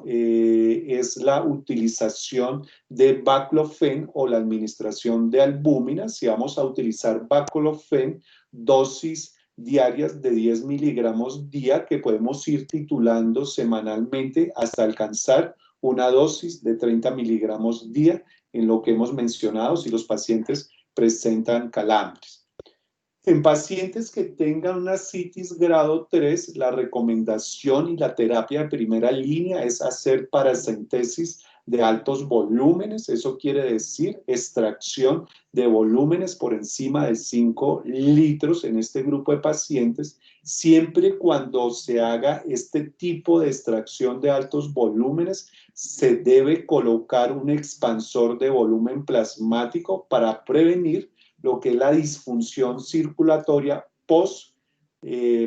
es la utilización de baclofen o la administración de albúmina. Si vamos a utilizar baclofen, dosis diarias de 10 miligramos día, que podemos ir titulando semanalmente hasta alcanzar una dosis de 30 miligramos día, en lo que hemos mencionado si los pacientes presentan calambres. En pacientes que tengan una ascitis grado 3, la recomendación y la terapia de primera línea es hacer paracentesis de altos volúmenes. Eso quiere decir extracción de volúmenes por encima de 5 litros en este grupo de pacientes. Siempre cuando se haga este tipo de extracción de altos volúmenes, se debe colocar un expansor de volumen plasmático para prevenir lo que es la disfunción circulatoria post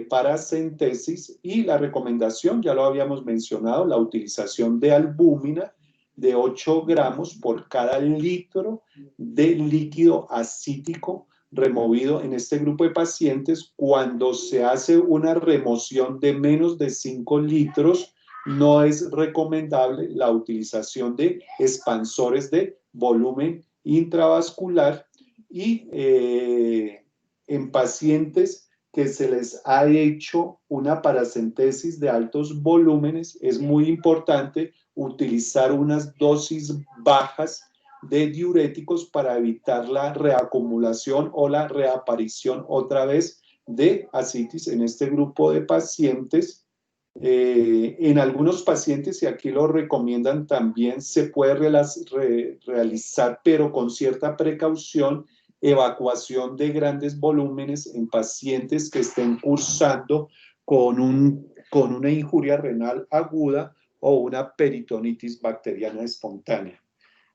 paracentesis. Y la recomendación, ya lo habíamos mencionado, la utilización de albúmina de 8 gramos por cada litro de líquido acítico removido en este grupo de pacientes. Cuando se hace una remoción de menos de 5 litros, no es recomendable la utilización de expansores de volumen intravascular. Y en pacientes que se les ha hecho una paracentesis de altos volúmenes, es muy importante utilizar unas dosis bajas de diuréticos para evitar la reacumulación o la reaparición otra vez de ascitis en este grupo de pacientes. En algunos pacientes, y aquí lo recomiendan también, se puede realizar, pero con cierta precaución, evacuación de grandes volúmenes en pacientes que estén cursando con una injuria renal aguda o una peritonitis bacteriana espontánea.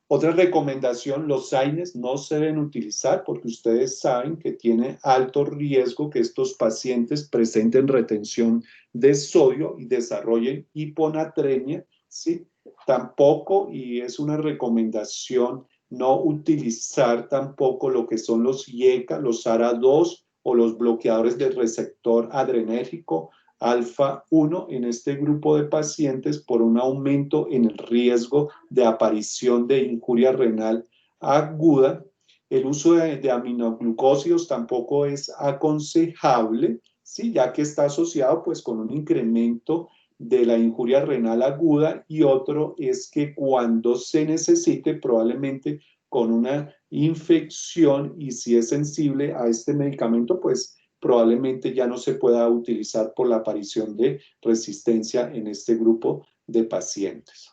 Otra recomendación: los AINES no se deben utilizar porque ustedes saben que tiene alto riesgo que estos pacientes presenten retención de sodio y desarrollen hiponatremia, ¿sí? Tampoco, y es una recomendación, no utilizar tampoco lo que son los IECA, los ARA2 o los bloqueadores del receptor adrenérgico alfa 1 en este grupo de pacientes por un aumento en el riesgo de aparición de injuria renal aguda. El uso de aminoglucósidos tampoco es aconsejable, ¿sí?, ya que está asociado pues con un incremento de la injuria renal aguda, y otro es que cuando se necesite, probablemente con una infección, y si es sensible a este medicamento, pues probablemente ya no se pueda utilizar por la aparición de resistencia en este grupo de pacientes.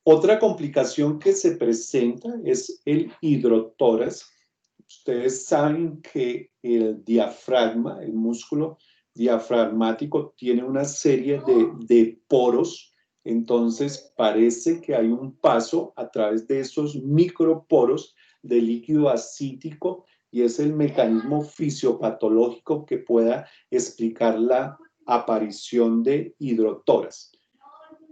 Otra complicación que se presenta es el hidrotórax, Ustedes saben que el diafragma, el músculo diafragmático, tiene una serie de poros. Entonces parece que hay un paso a través de esos microporos de líquido ascítico, y es el mecanismo fisiopatológico que pueda explicar la aparición de hidrotoras.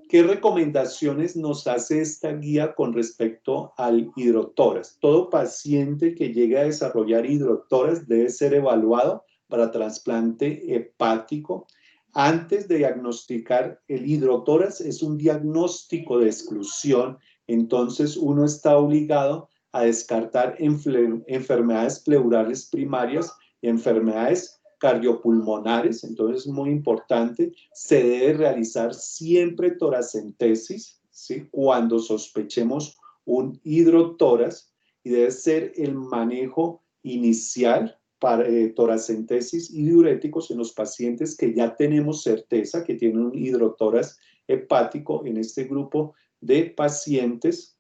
¿Qué recomendaciones nos hace esta guía con respecto al hidrotoras? Todo paciente que llegue a desarrollar hidrotoras debe ser evaluado para trasplante hepático. Antes de diagnosticar el hidrotoras, es un diagnóstico de exclusión, entonces uno está obligado a descartar enfermedades pleurales primarias y enfermedades cardiopulmonares. Entonces es muy importante. Se debe realizar siempre toracentesis, ¿sí?, cuando sospechemos un hidrotoras, y debe ser el manejo inicial para toracentesis y diuréticos en los pacientes que ya tenemos certeza que tienen un hidrotoras hepático. En este grupo de pacientes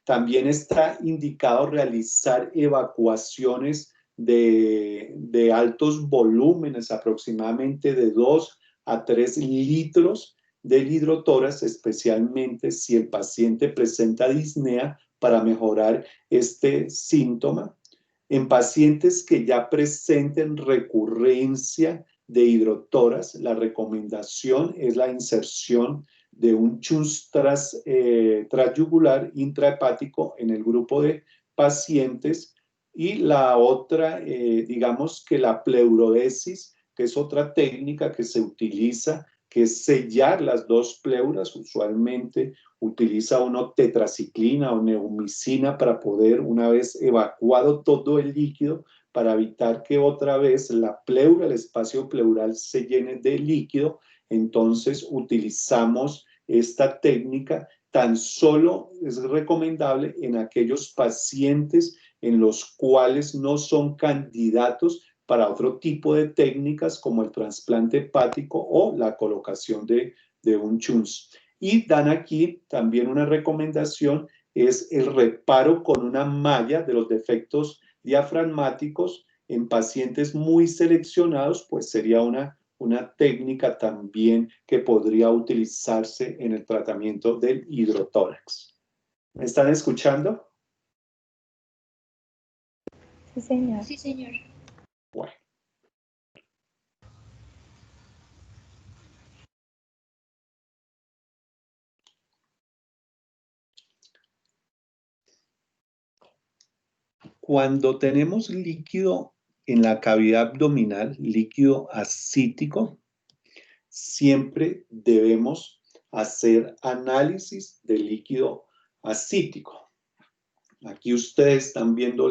también está indicado realizar evacuaciones de altos volúmenes, aproximadamente de 2 a 3 litros del hidrotoras, especialmente si el paciente presenta disnea, para mejorar este síntoma. En pacientes que ya presenten recurrencia de hidrotoras, la recomendación es la inserción de un chus transyugular intrahepático en el grupo de pacientes. Y la otra, digamos que la pleurodesis, que es otra técnica que se utiliza, que es sellar las dos pleuras. Usualmente utiliza uno tetraciclina o neumicina para poder, una vez evacuado todo el líquido, para evitar que otra vez la pleura, el espacio pleural, se llene de líquido. Entonces utilizamos esta técnica. Tan solo es recomendable en aquellos pacientes en los cuales no son candidatos para otro tipo de técnicas como el trasplante hepático o la colocación de un chunts. Y dan aquí también una recomendación, es el reparo con una malla de los defectos diafragmáticos en pacientes muy seleccionados. Pues sería una técnica también que podría utilizarse en el tratamiento del hidrotórax. ¿Me están escuchando?
Sí, señor.
Sí, señor.
Bueno. Cuando tenemos líquido en la cavidad abdominal, líquido ascítico, siempre debemos hacer análisis de líquido ascítico. Aquí ustedes están viendo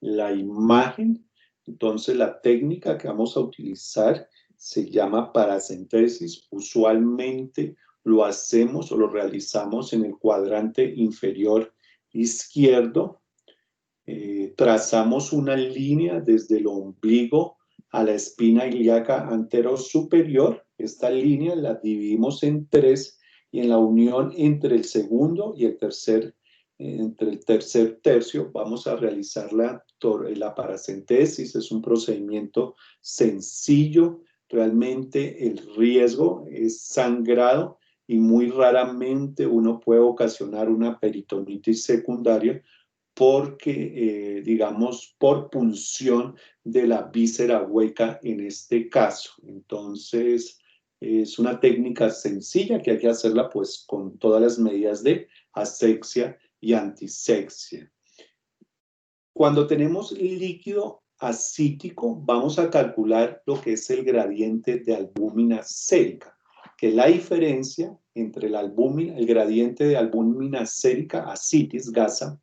la imagen. Entonces la técnica que vamos a utilizar se llama paracentesis. Usualmente lo hacemos o lo realizamos en el cuadrante inferior izquierdo. Trazamos una línea desde el ombligo a la espina ilíaca anterosuperior. Esta línea la dividimos en 3, y en la unión entre el segundo y el tercer, entre el tercer tercio, vamos a realizar la paracentesis. Es un procedimiento sencillo. Realmente el riesgo es sangrado, y muy raramente uno puede ocasionar una peritonitis secundaria porque, digamos, por punción de la víscera hueca en este caso. Entonces, es una técnica sencilla que hay que hacerla pues con todas las medidas de asexia y antisexia. Cuando tenemos líquido ascítico, vamos a calcular lo que es el gradiente de albúmina sérica, que es la diferencia entre la albúmina, el gradiente de albúmina sérica, ascitis, gasa,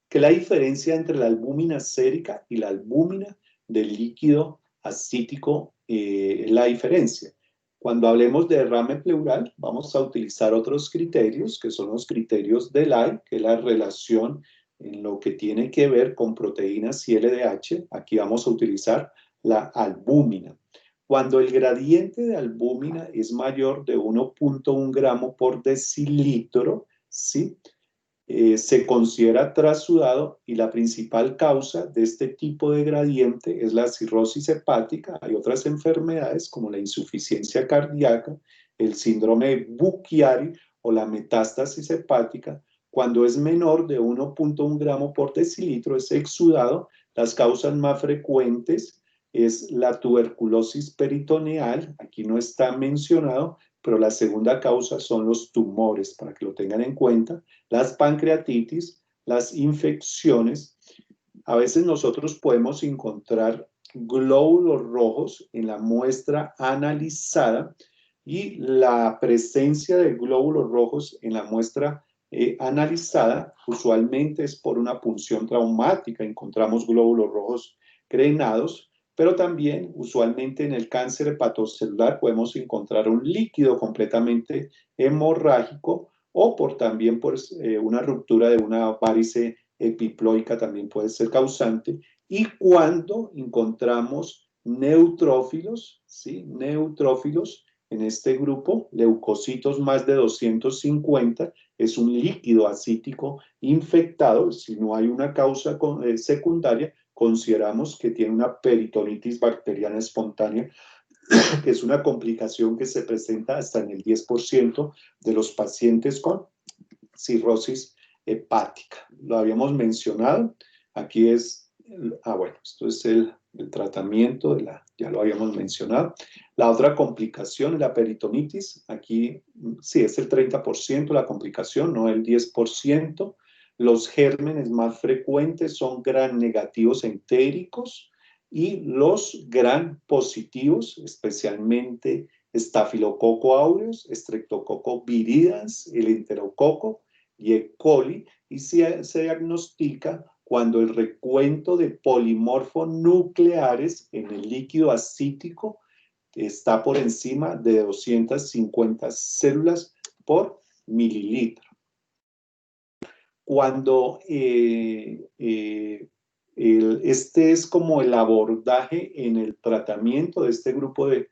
que la diferencia entre la albúmina sérica y la albúmina del líquido ascítico es la diferencia. Cuando hablemos de derrame pleural, vamos a utilizar otros criterios, que son los criterios de Lai, que es la relación en lo que tiene que ver con proteínas y LDH. Aquí vamos a utilizar la albúmina. Cuando el gradiente de albúmina es mayor de 1.1 gramo por decilitro, ¿sí?, se considera trasudado y la principal causa de este tipo de gradiente es la cirrosis hepática. Hay otras enfermedades como la insuficiencia cardíaca, el síndrome Buchiari o la metástasis hepática. Cuando es menor de 1.1 gramo por decilitro es exudado. Las causas más frecuentes es la tuberculosis peritoneal, aquí no está mencionado, pero la segunda causa son los tumores, para que lo tengan en cuenta, las pancreatitis, las infecciones. A veces nosotros podemos encontrar glóbulos rojos en la muestra analizada y la presencia de glóbulos rojos en la muestra analizada usualmente es por una punción traumática. Encontramos glóbulos rojos crenados, pero también usualmente en el cáncer hepatocelular podemos encontrar un líquido completamente hemorrágico o también por una ruptura de una varice epiploica también puede ser causante. Y cuando encontramos neutrófilos, ¿sí? Neutrófilos en este grupo, leucocitos más de 250, es un líquido acítico infectado. Si no hay una causa secundaria, consideramos que tiene una peritonitis bacteriana espontánea, que es una complicación que se presenta hasta en el 10% de los pacientes con cirrosis hepática. Lo habíamos mencionado, aquí es, bueno, esto es el tratamiento, ya lo habíamos mencionado. La otra complicación es la peritonitis, aquí sí es el 30% la complicación, no el 10%. Los gérmenes más frecuentes son gram negativos entéricos y los gram positivos, especialmente Staphylococcus aureus, Streptococcus viridans, el enterococo y E. coli, y se diagnostica cuando el recuento de polimorfonucleares en el líquido acítico está por encima de 250 células por mililitro. Cuando este es como el abordaje en el tratamiento de este grupo de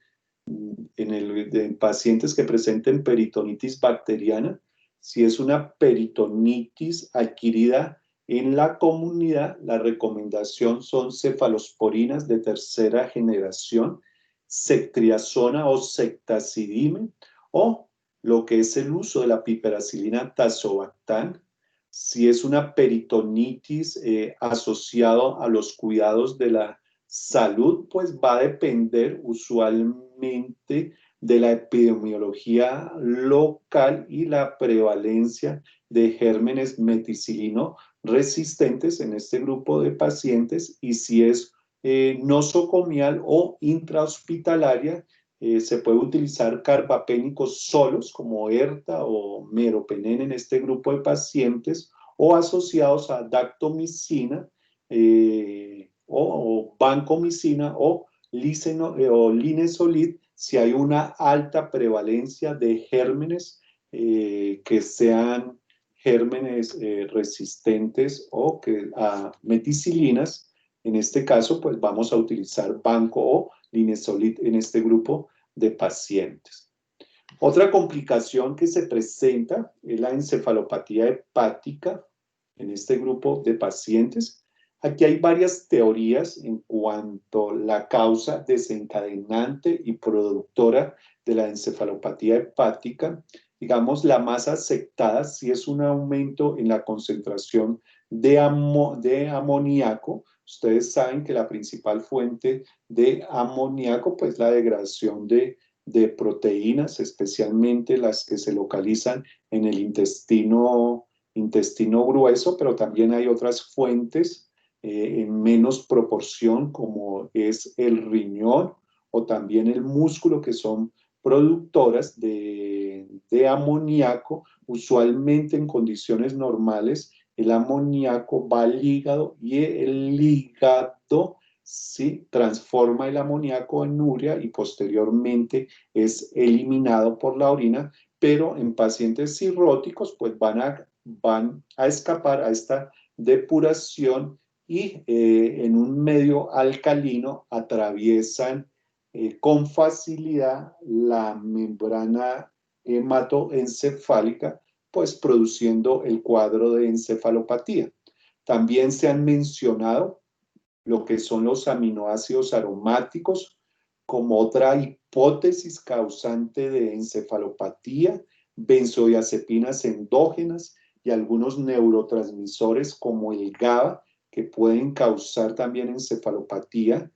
pacientes que presenten peritonitis bacteriana, si es una peritonitis adquirida en la comunidad, la recomendación son cefalosporinas de tercera generación, ceftriaxona o ceftazidime, o lo que es el uso de la piperacilina tazobactam. Si es una peritonitis asociado a los cuidados de la salud, pues va a depender usualmente de la epidemiología local y la prevalencia de gérmenes meticilino resistentes en este grupo de pacientes, y si es nosocomial o intrahospitalaria, se puede utilizar carbapénicos solos como ERTA o meropenem en este grupo de pacientes, o asociados a dactomicina o vancomicina o linezolid si hay una alta prevalencia de gérmenes que sean gérmenes resistentes o a meticilinas. En este caso, pues vamos a utilizar vanco o linezolid en este grupo de pacientes. Otra complicación que se presenta es la encefalopatía hepática en este grupo de pacientes. Aquí hay varias teorías en cuanto a la causa desencadenante y productora de la encefalopatía hepática. Digamos, la más aceptada sí es un aumento en la concentración de amoníaco. Ustedes saben que la principal fuente de amoníaco, pues la degradación de proteínas, especialmente las que se localizan en el intestino grueso, pero también hay otras fuentes en menos proporción, como es el riñón o también el músculo, que son productoras de amoníaco. Usualmente en condiciones normales el amoníaco va al hígado y el hígado sí transforma el amoníaco en urea y posteriormente es eliminado por la orina, pero en pacientes cirróticos pues van a escapar a esta depuración y en un medio alcalino atraviesan con facilidad la membrana hematoencefálica, pues produciendo el cuadro de encefalopatía. También se han mencionado lo que son los aminoácidos aromáticos como otra hipótesis causante de encefalopatía, benzodiazepinas endógenas y algunos neurotransmisores como el GABA que pueden causar también encefalopatía.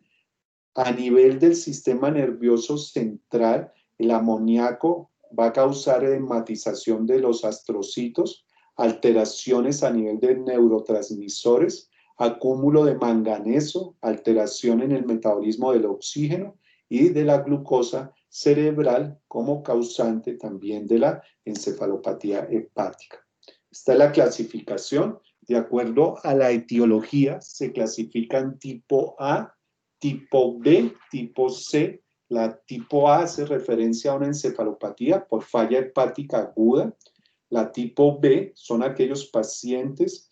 A nivel del sistema nervioso central, el amoníaco va a causar edematización de los astrocitos, alteraciones a nivel de neurotransmisores, acúmulo de manganeso, alteración en el metabolismo del oxígeno y de la glucosa cerebral como causante también de la encefalopatía hepática. Esta es la clasificación. De acuerdo a la etiología, se clasifican tipo A, tipo B, tipo C. La tipo A hace referencia a una encefalopatía por falla hepática aguda. La tipo B son aquellos pacientes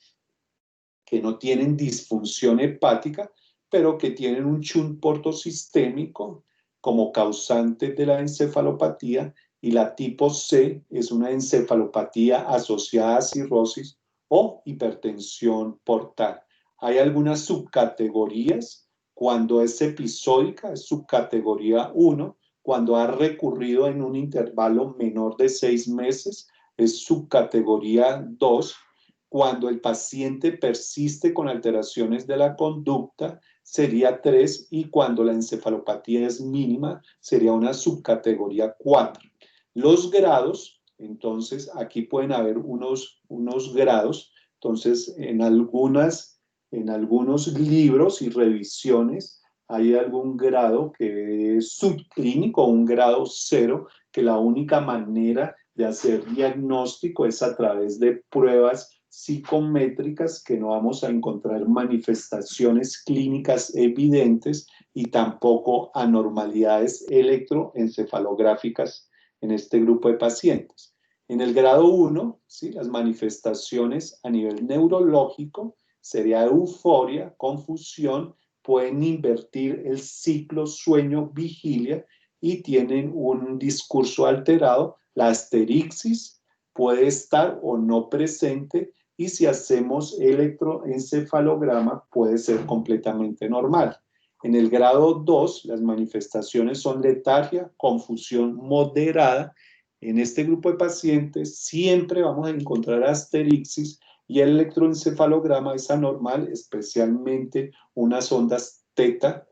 que no tienen disfunción hepática, pero que tienen un shunt portosistémico como causante de la encefalopatía, y la tipo C es una encefalopatía asociada a cirrosis o hipertensión portal. Hay algunas subcategorías. Cuando es episódica, es subcategoría 1. Cuando ha recurrido en un intervalo menor de 6 meses, es subcategoría 2. Cuando el paciente persiste con alteraciones de la conducta, sería 3, y cuando la encefalopatía es mínima, sería una subcategoría 4. Los grados, entonces, aquí pueden haber unos grados. Entonces, en algunos libros y revisiones hay algún grado que es subclínico, un grado 0, que la única manera de hacer diagnóstico es a través de pruebas psicométricas, que no vamos a encontrar manifestaciones clínicas evidentes y tampoco anormalidades electroencefalográficas en este grupo de pacientes. En el grado 1, ¿sí?, las manifestaciones a nivel neurológico sería euforia, confusión, pueden invertir el ciclo sueño-vigilia y tienen un discurso alterado. La asterixis puede estar o no presente, y si hacemos electroencefalograma puede ser completamente normal. En el grado 2, las manifestaciones son letargia, confusión moderada. En este grupo de pacientes siempre vamos a encontrar asterixis, y el electroencefalograma es anormal, especialmente unas ondas teta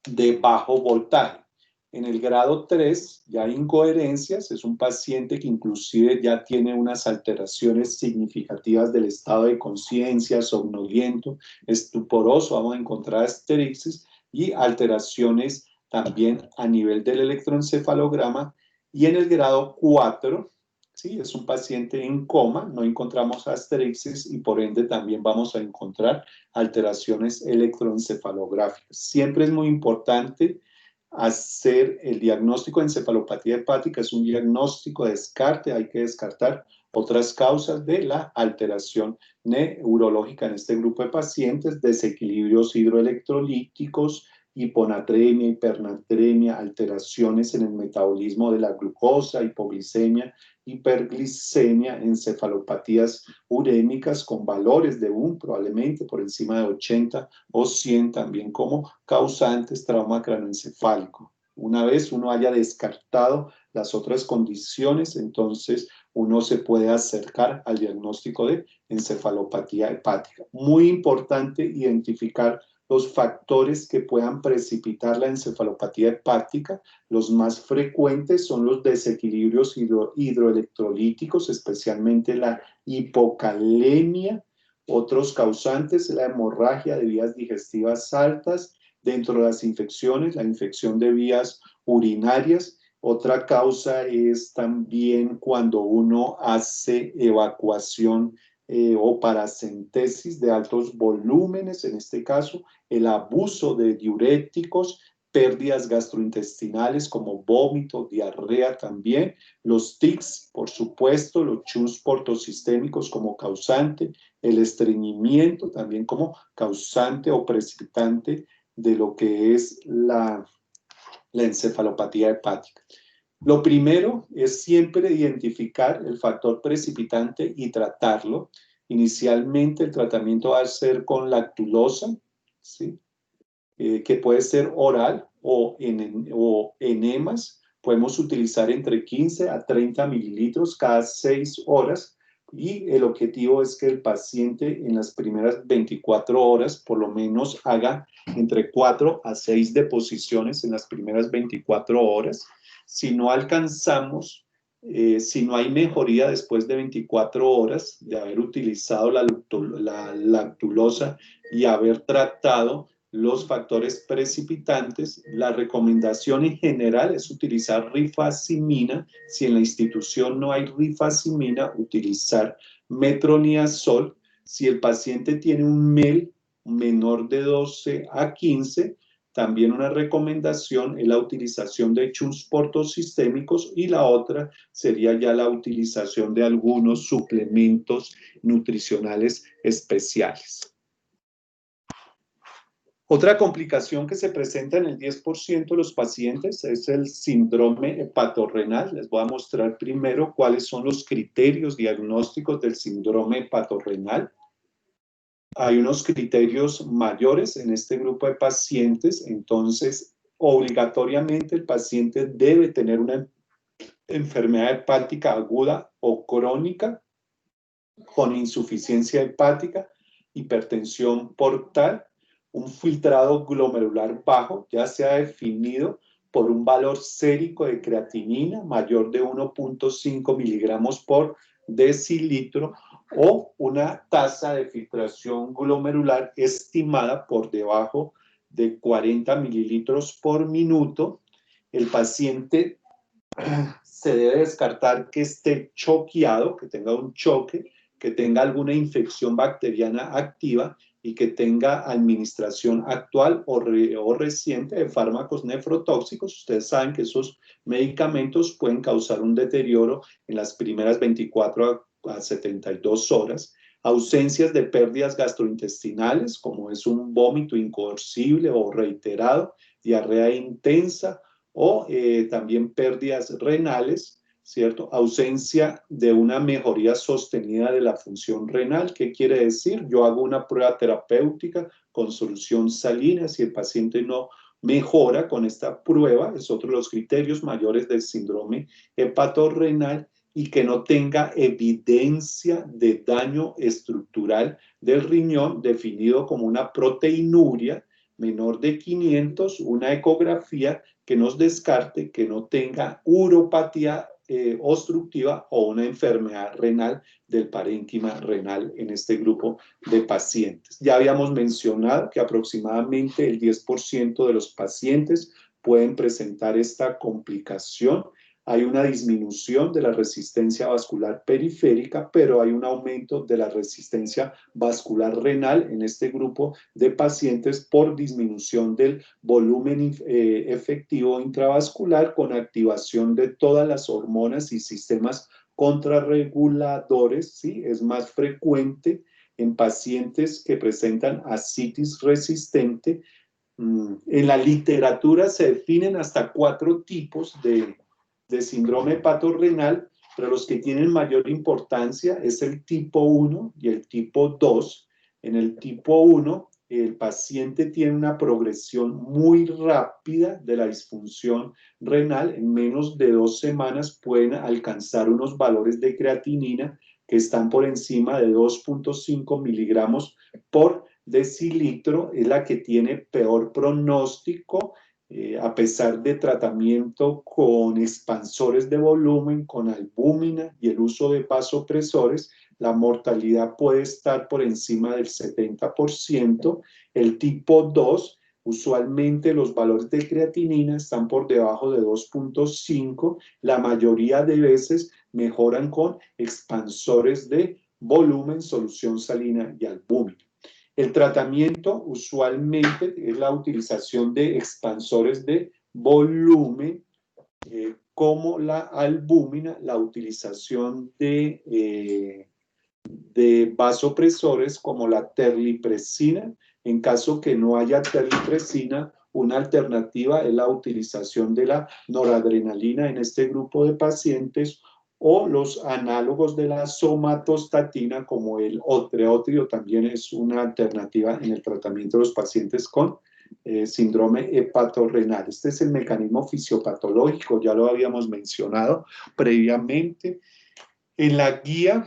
de bajo voltaje. En el grado 3 ya hay incoherencias, es un paciente que inclusive ya tiene unas alteraciones significativas del estado de conciencia, somnoliento, estuporoso, vamos a encontrar asterixis y alteraciones también a nivel del electroencefalograma. Y en el grado 4, ¿sí?, es un paciente en coma, no encontramos asterixis y por ende también vamos a encontrar alteraciones electroencefalográficas. Siempre es muy importante hacer el diagnóstico de encefalopatía hepática. Es un diagnóstico de descarte, hay que descartar otras causas de la alteración neurológica en este grupo de pacientes: desequilibrios hidroelectrolíticos, hiponatremia, hipernatremia, alteraciones en el metabolismo de la glucosa, hipoglicemia, hiperglicemia, encefalopatías urémicas con valores de probablemente por encima de 80 o 100, también como causantes trauma cranoencefálico. Una vez uno haya descartado las otras condiciones, entonces uno se puede acercar al diagnóstico de encefalopatía hepática. Muy importante identificar los factores que puedan precipitar la encefalopatía hepática. Los más frecuentes son los desequilibrios hidroelectrolíticos, especialmente la hipocalemia. Otros causantes, la hemorragia de vías digestivas altas. Dentro de las infecciones, la infección de vías urinarias. Otra causa es también cuando uno hace evacuación o paracentesis de altos volúmenes, en este caso el abuso de diuréticos, pérdidas gastrointestinales como vómito, diarrea también, los tics, por supuesto, los shunts portosistémicos como causante, el estreñimiento también como causante o precipitante de lo que es la encefalopatía hepática. Lo primero es siempre identificar el factor precipitante y tratarlo. Inicialmente el tratamiento va a ser con lactulosa, ¿sí? Que puede ser oral o enemas. Podemos utilizar entre 15 a 30 mililitros cada 6 horas y el objetivo es que el paciente en las primeras 24 horas por lo menos haga entre 4 a 6 deposiciones en las primeras 24 horas. Si no alcanzamos, si no hay mejoría después de 24 horas de haber utilizado la lactulosa y haber tratado los factores precipitantes, la recomendación en general es utilizar rifacimina. Si en la institución no hay rifacimina, utilizar metronidazol. Si el paciente tiene un MEL menor de 12 a 15, también una recomendación es la utilización de transportos sistémicos y la otra sería ya la utilización de algunos suplementos nutricionales especiales. Otra complicación que se presenta en el 10% de los pacientes es el síndrome hepatorrenal. Les voy a mostrar primero cuáles son los criterios diagnósticos del síndrome hepatorrenal. Hay unos criterios mayores en este grupo de pacientes, entonces obligatoriamente el paciente debe tener una enfermedad hepática aguda o crónica con insuficiencia hepática, hipertensión portal, un filtrado glomerular bajo, ya sea definido por un valor sérico de creatinina mayor de 1.5 miligramos por decilitro o una tasa de filtración glomerular estimada por debajo de 40 mililitros por minuto. El paciente se debe descartar que esté choqueado, que tenga un choque, que tenga alguna infección bacteriana activa y que tenga administración actual o reciente de fármacos nefrotóxicos. Ustedes saben que esos medicamentos pueden causar un deterioro en las primeras 24 a 72 horas. Ausencias de pérdidas gastrointestinales, como es un vómito incoercible o reiterado, diarrea intensa, o también pérdidas renales, ¿cierto? Ausencia de una mejoría sostenida de la función renal. ¿Qué quiere decir? Yo hago una prueba terapéutica con solución salina. Si el paciente no mejora con esta prueba, es otro de los criterios mayores del síndrome hepatorrenal, y que no tenga evidencia de daño estructural del riñón definido como una proteinuria menor de 500, una ecografía que nos descarte que no tenga uropatía obstructiva o una enfermedad renal del parénquima renal en este grupo de pacientes. Ya habíamos mencionado que aproximadamente el 10% de los pacientes pueden presentar esta complicación. Hay una disminución de la resistencia vascular periférica, pero hay un aumento de la resistencia vascular renal en este grupo de pacientes por disminución del volumen efectivo intravascular con activación de todas las hormonas y sistemas contrarreguladores, ¿sí? Es más frecuente en pacientes que presentan ascitis resistente. En la literatura se definen hasta 4 tipos de síndrome hepatorrenal, pero los que tienen mayor importancia es el tipo 1 y el tipo 2. En el tipo 1, el paciente tiene una progresión muy rápida de la disfunción renal. En menos de 2 semanas pueden alcanzar unos valores de creatinina que están por encima de 2.5 miligramos por decilitro. Es la que tiene peor pronóstico. A pesar de tratamiento con expansores de volumen, con albúmina y el uso de vasopresores, la mortalidad puede estar por encima del 70%. El tipo 2, usualmente los valores de creatinina están por debajo de 2.5. La mayoría de veces mejoran con expansores de volumen, solución salina y albúmina. El tratamiento usualmente es la utilización de expansores de volumen, como la albúmina, la utilización de vasopresores como la terlipresina. En caso que no haya terlipresina, Una alternativa es la utilización de la noradrenalina en este grupo de pacientes o los análogos de la somatostatina como el otreotrio también es una alternativa en el tratamiento de los pacientes con síndrome hepatorrenal. Este es el mecanismo fisiopatológico, ya lo habíamos mencionado previamente. En la guía,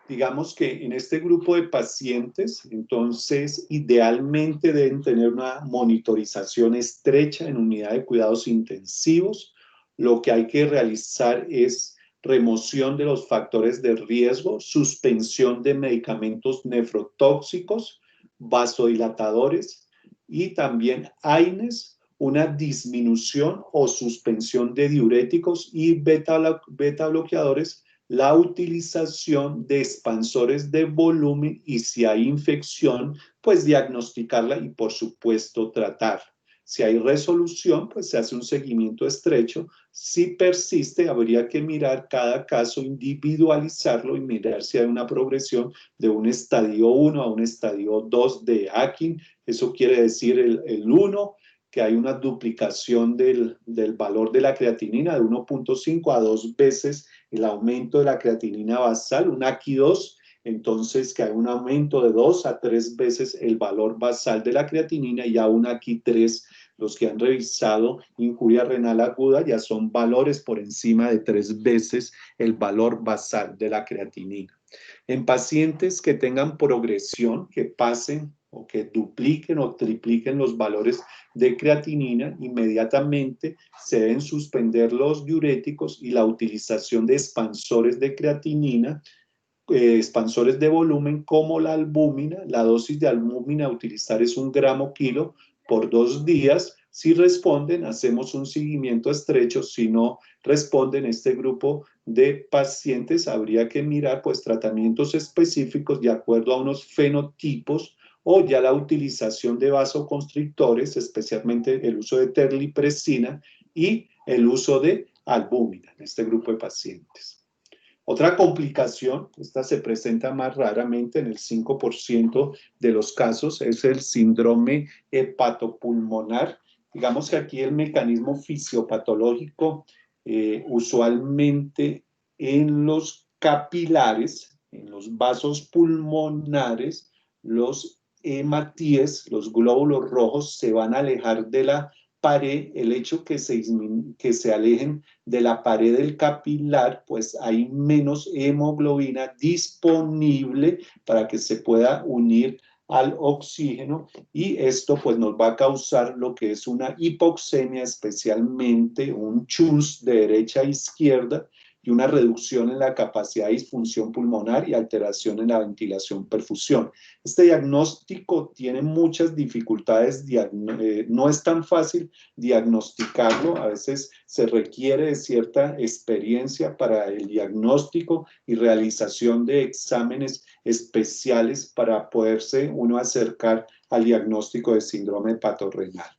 digamos que en este grupo de pacientes, entonces, idealmente deben tener una monitorización estrecha en unidad de cuidados intensivos. Lo que hay que realizar es remoción de los factores de riesgo, suspensión de medicamentos nefrotóxicos, vasodilatadores y también AINES, una disminución o suspensión de diuréticos y beta bloqueadores, la utilización de expansores de volumen y si hay infección, pues diagnosticarla y por supuesto tratar. Si hay resolución, pues se hace un seguimiento estrecho. Si persiste, habría que mirar cada caso, individualizarlo y mirar si hay una progresión de un estadio 1 a un estadio 2 de Akin. Eso quiere decir el 1, que hay una duplicación del valor de la creatinina de 1.5 a 2 veces el aumento de la creatinina basal, un AKI2, entonces que hay un aumento de 2 a 3 veces el valor basal de la creatinina y a un AKI3, los que han revisado injuria renal aguda ya son valores por encima de 3 veces el valor basal de la creatinina. En pacientes que tengan progresión, que pasen o que dupliquen o tripliquen los valores de creatinina, inmediatamente se deben suspender los diuréticos y la utilización de expansores de creatinina, expansores de volumen como la albúmina. La dosis de albúmina a utilizar es 1 gramo kilo por 2 días. Si responden, hacemos un seguimiento estrecho. Si no responden, este grupo de pacientes habría que mirar pues tratamientos específicos de acuerdo a unos fenotipos o ya la utilización de vasoconstrictores, especialmente el uso de terlipresina y el uso de albúmina en este grupo de pacientes. Otra complicación, esta se presenta más raramente en el 5% de los casos, es el síndrome hepatopulmonar. Digamos que aquí el mecanismo fisiopatológico usualmente en los capilares, en los vasos pulmonares, los hematíes, los glóbulos rojos se van a alejar de la pared. El hecho que se alejen de la pared del capilar, pues hay menos hemoglobina disponible para que se pueda unir al oxígeno y esto pues nos va a causar lo que es una hipoxemia, especialmente un chus de derecha a izquierda y una reducción en la capacidad de disfunción pulmonar y alteración en la ventilación-perfusión. Este diagnóstico tiene muchas dificultades, no es tan fácil diagnosticarlo, a veces se requiere de cierta experiencia para el diagnóstico y realización de exámenes especiales para poderse uno acercar al diagnóstico de síndrome hepatorrenal.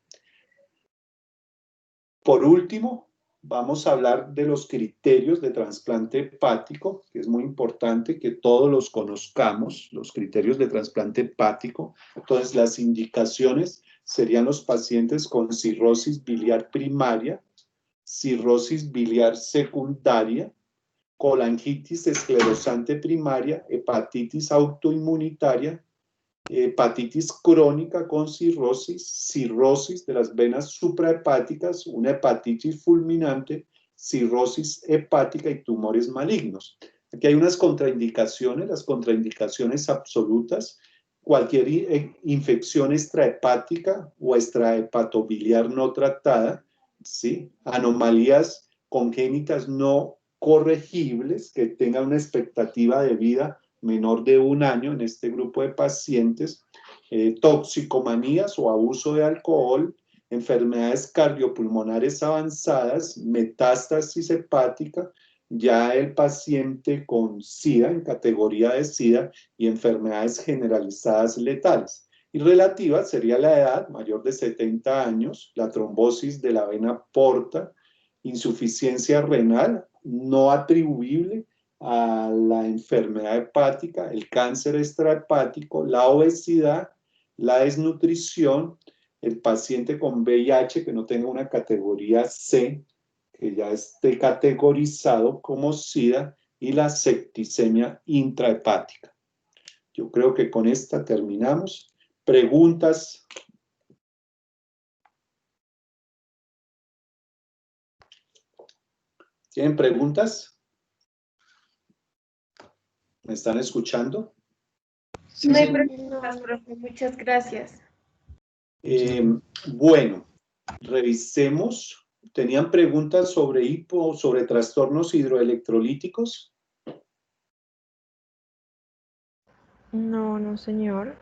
Por último, vamos a hablar de los criterios de trasplante hepático, que es muy importante que todos los conozcamos, los criterios de trasplante hepático. Entonces, las indicaciones serían los pacientes con cirrosis biliar primaria, cirrosis biliar secundaria, colangitis esclerosante primaria, hepatitis autoinmunitaria, hepatitis crónica con cirrosis, cirrosis de las venas suprahepáticas, una hepatitis fulminante, cirrosis hepática y tumores malignos. Aquí hay unas contraindicaciones, las contraindicaciones absolutas, cualquier infección extrahepática o extrahepatobiliar no tratada, ¿sí? Anomalías congénitas no corregibles que tengan una expectativa de vida menor de 1 año en este grupo de pacientes, toxicomanías o abuso de alcohol, enfermedades cardiopulmonares avanzadas, metástasis hepática, ya el paciente con SIDA, en categoría de SIDA, y enfermedades generalizadas letales. Y relativa sería la edad, mayor de 70 años, la trombosis de la vena porta, insuficiencia renal no atribuible a la enfermedad hepática, el cáncer extrahepático, la obesidad, la desnutrición, el paciente con VIH que no tenga una categoría C, que ya esté categorizado como SIDA, y la septicemia intrahepática. Yo creo que con esta terminamos. ¿Preguntas? ¿Tienen preguntas? ¿Me están escuchando?
Sí, no hay preguntas, profe. Muchas gracias.
Bueno, revisemos. ¿Tenían preguntas sobre hipo, sobre trastornos hidroelectrolíticos?
No, no, señor.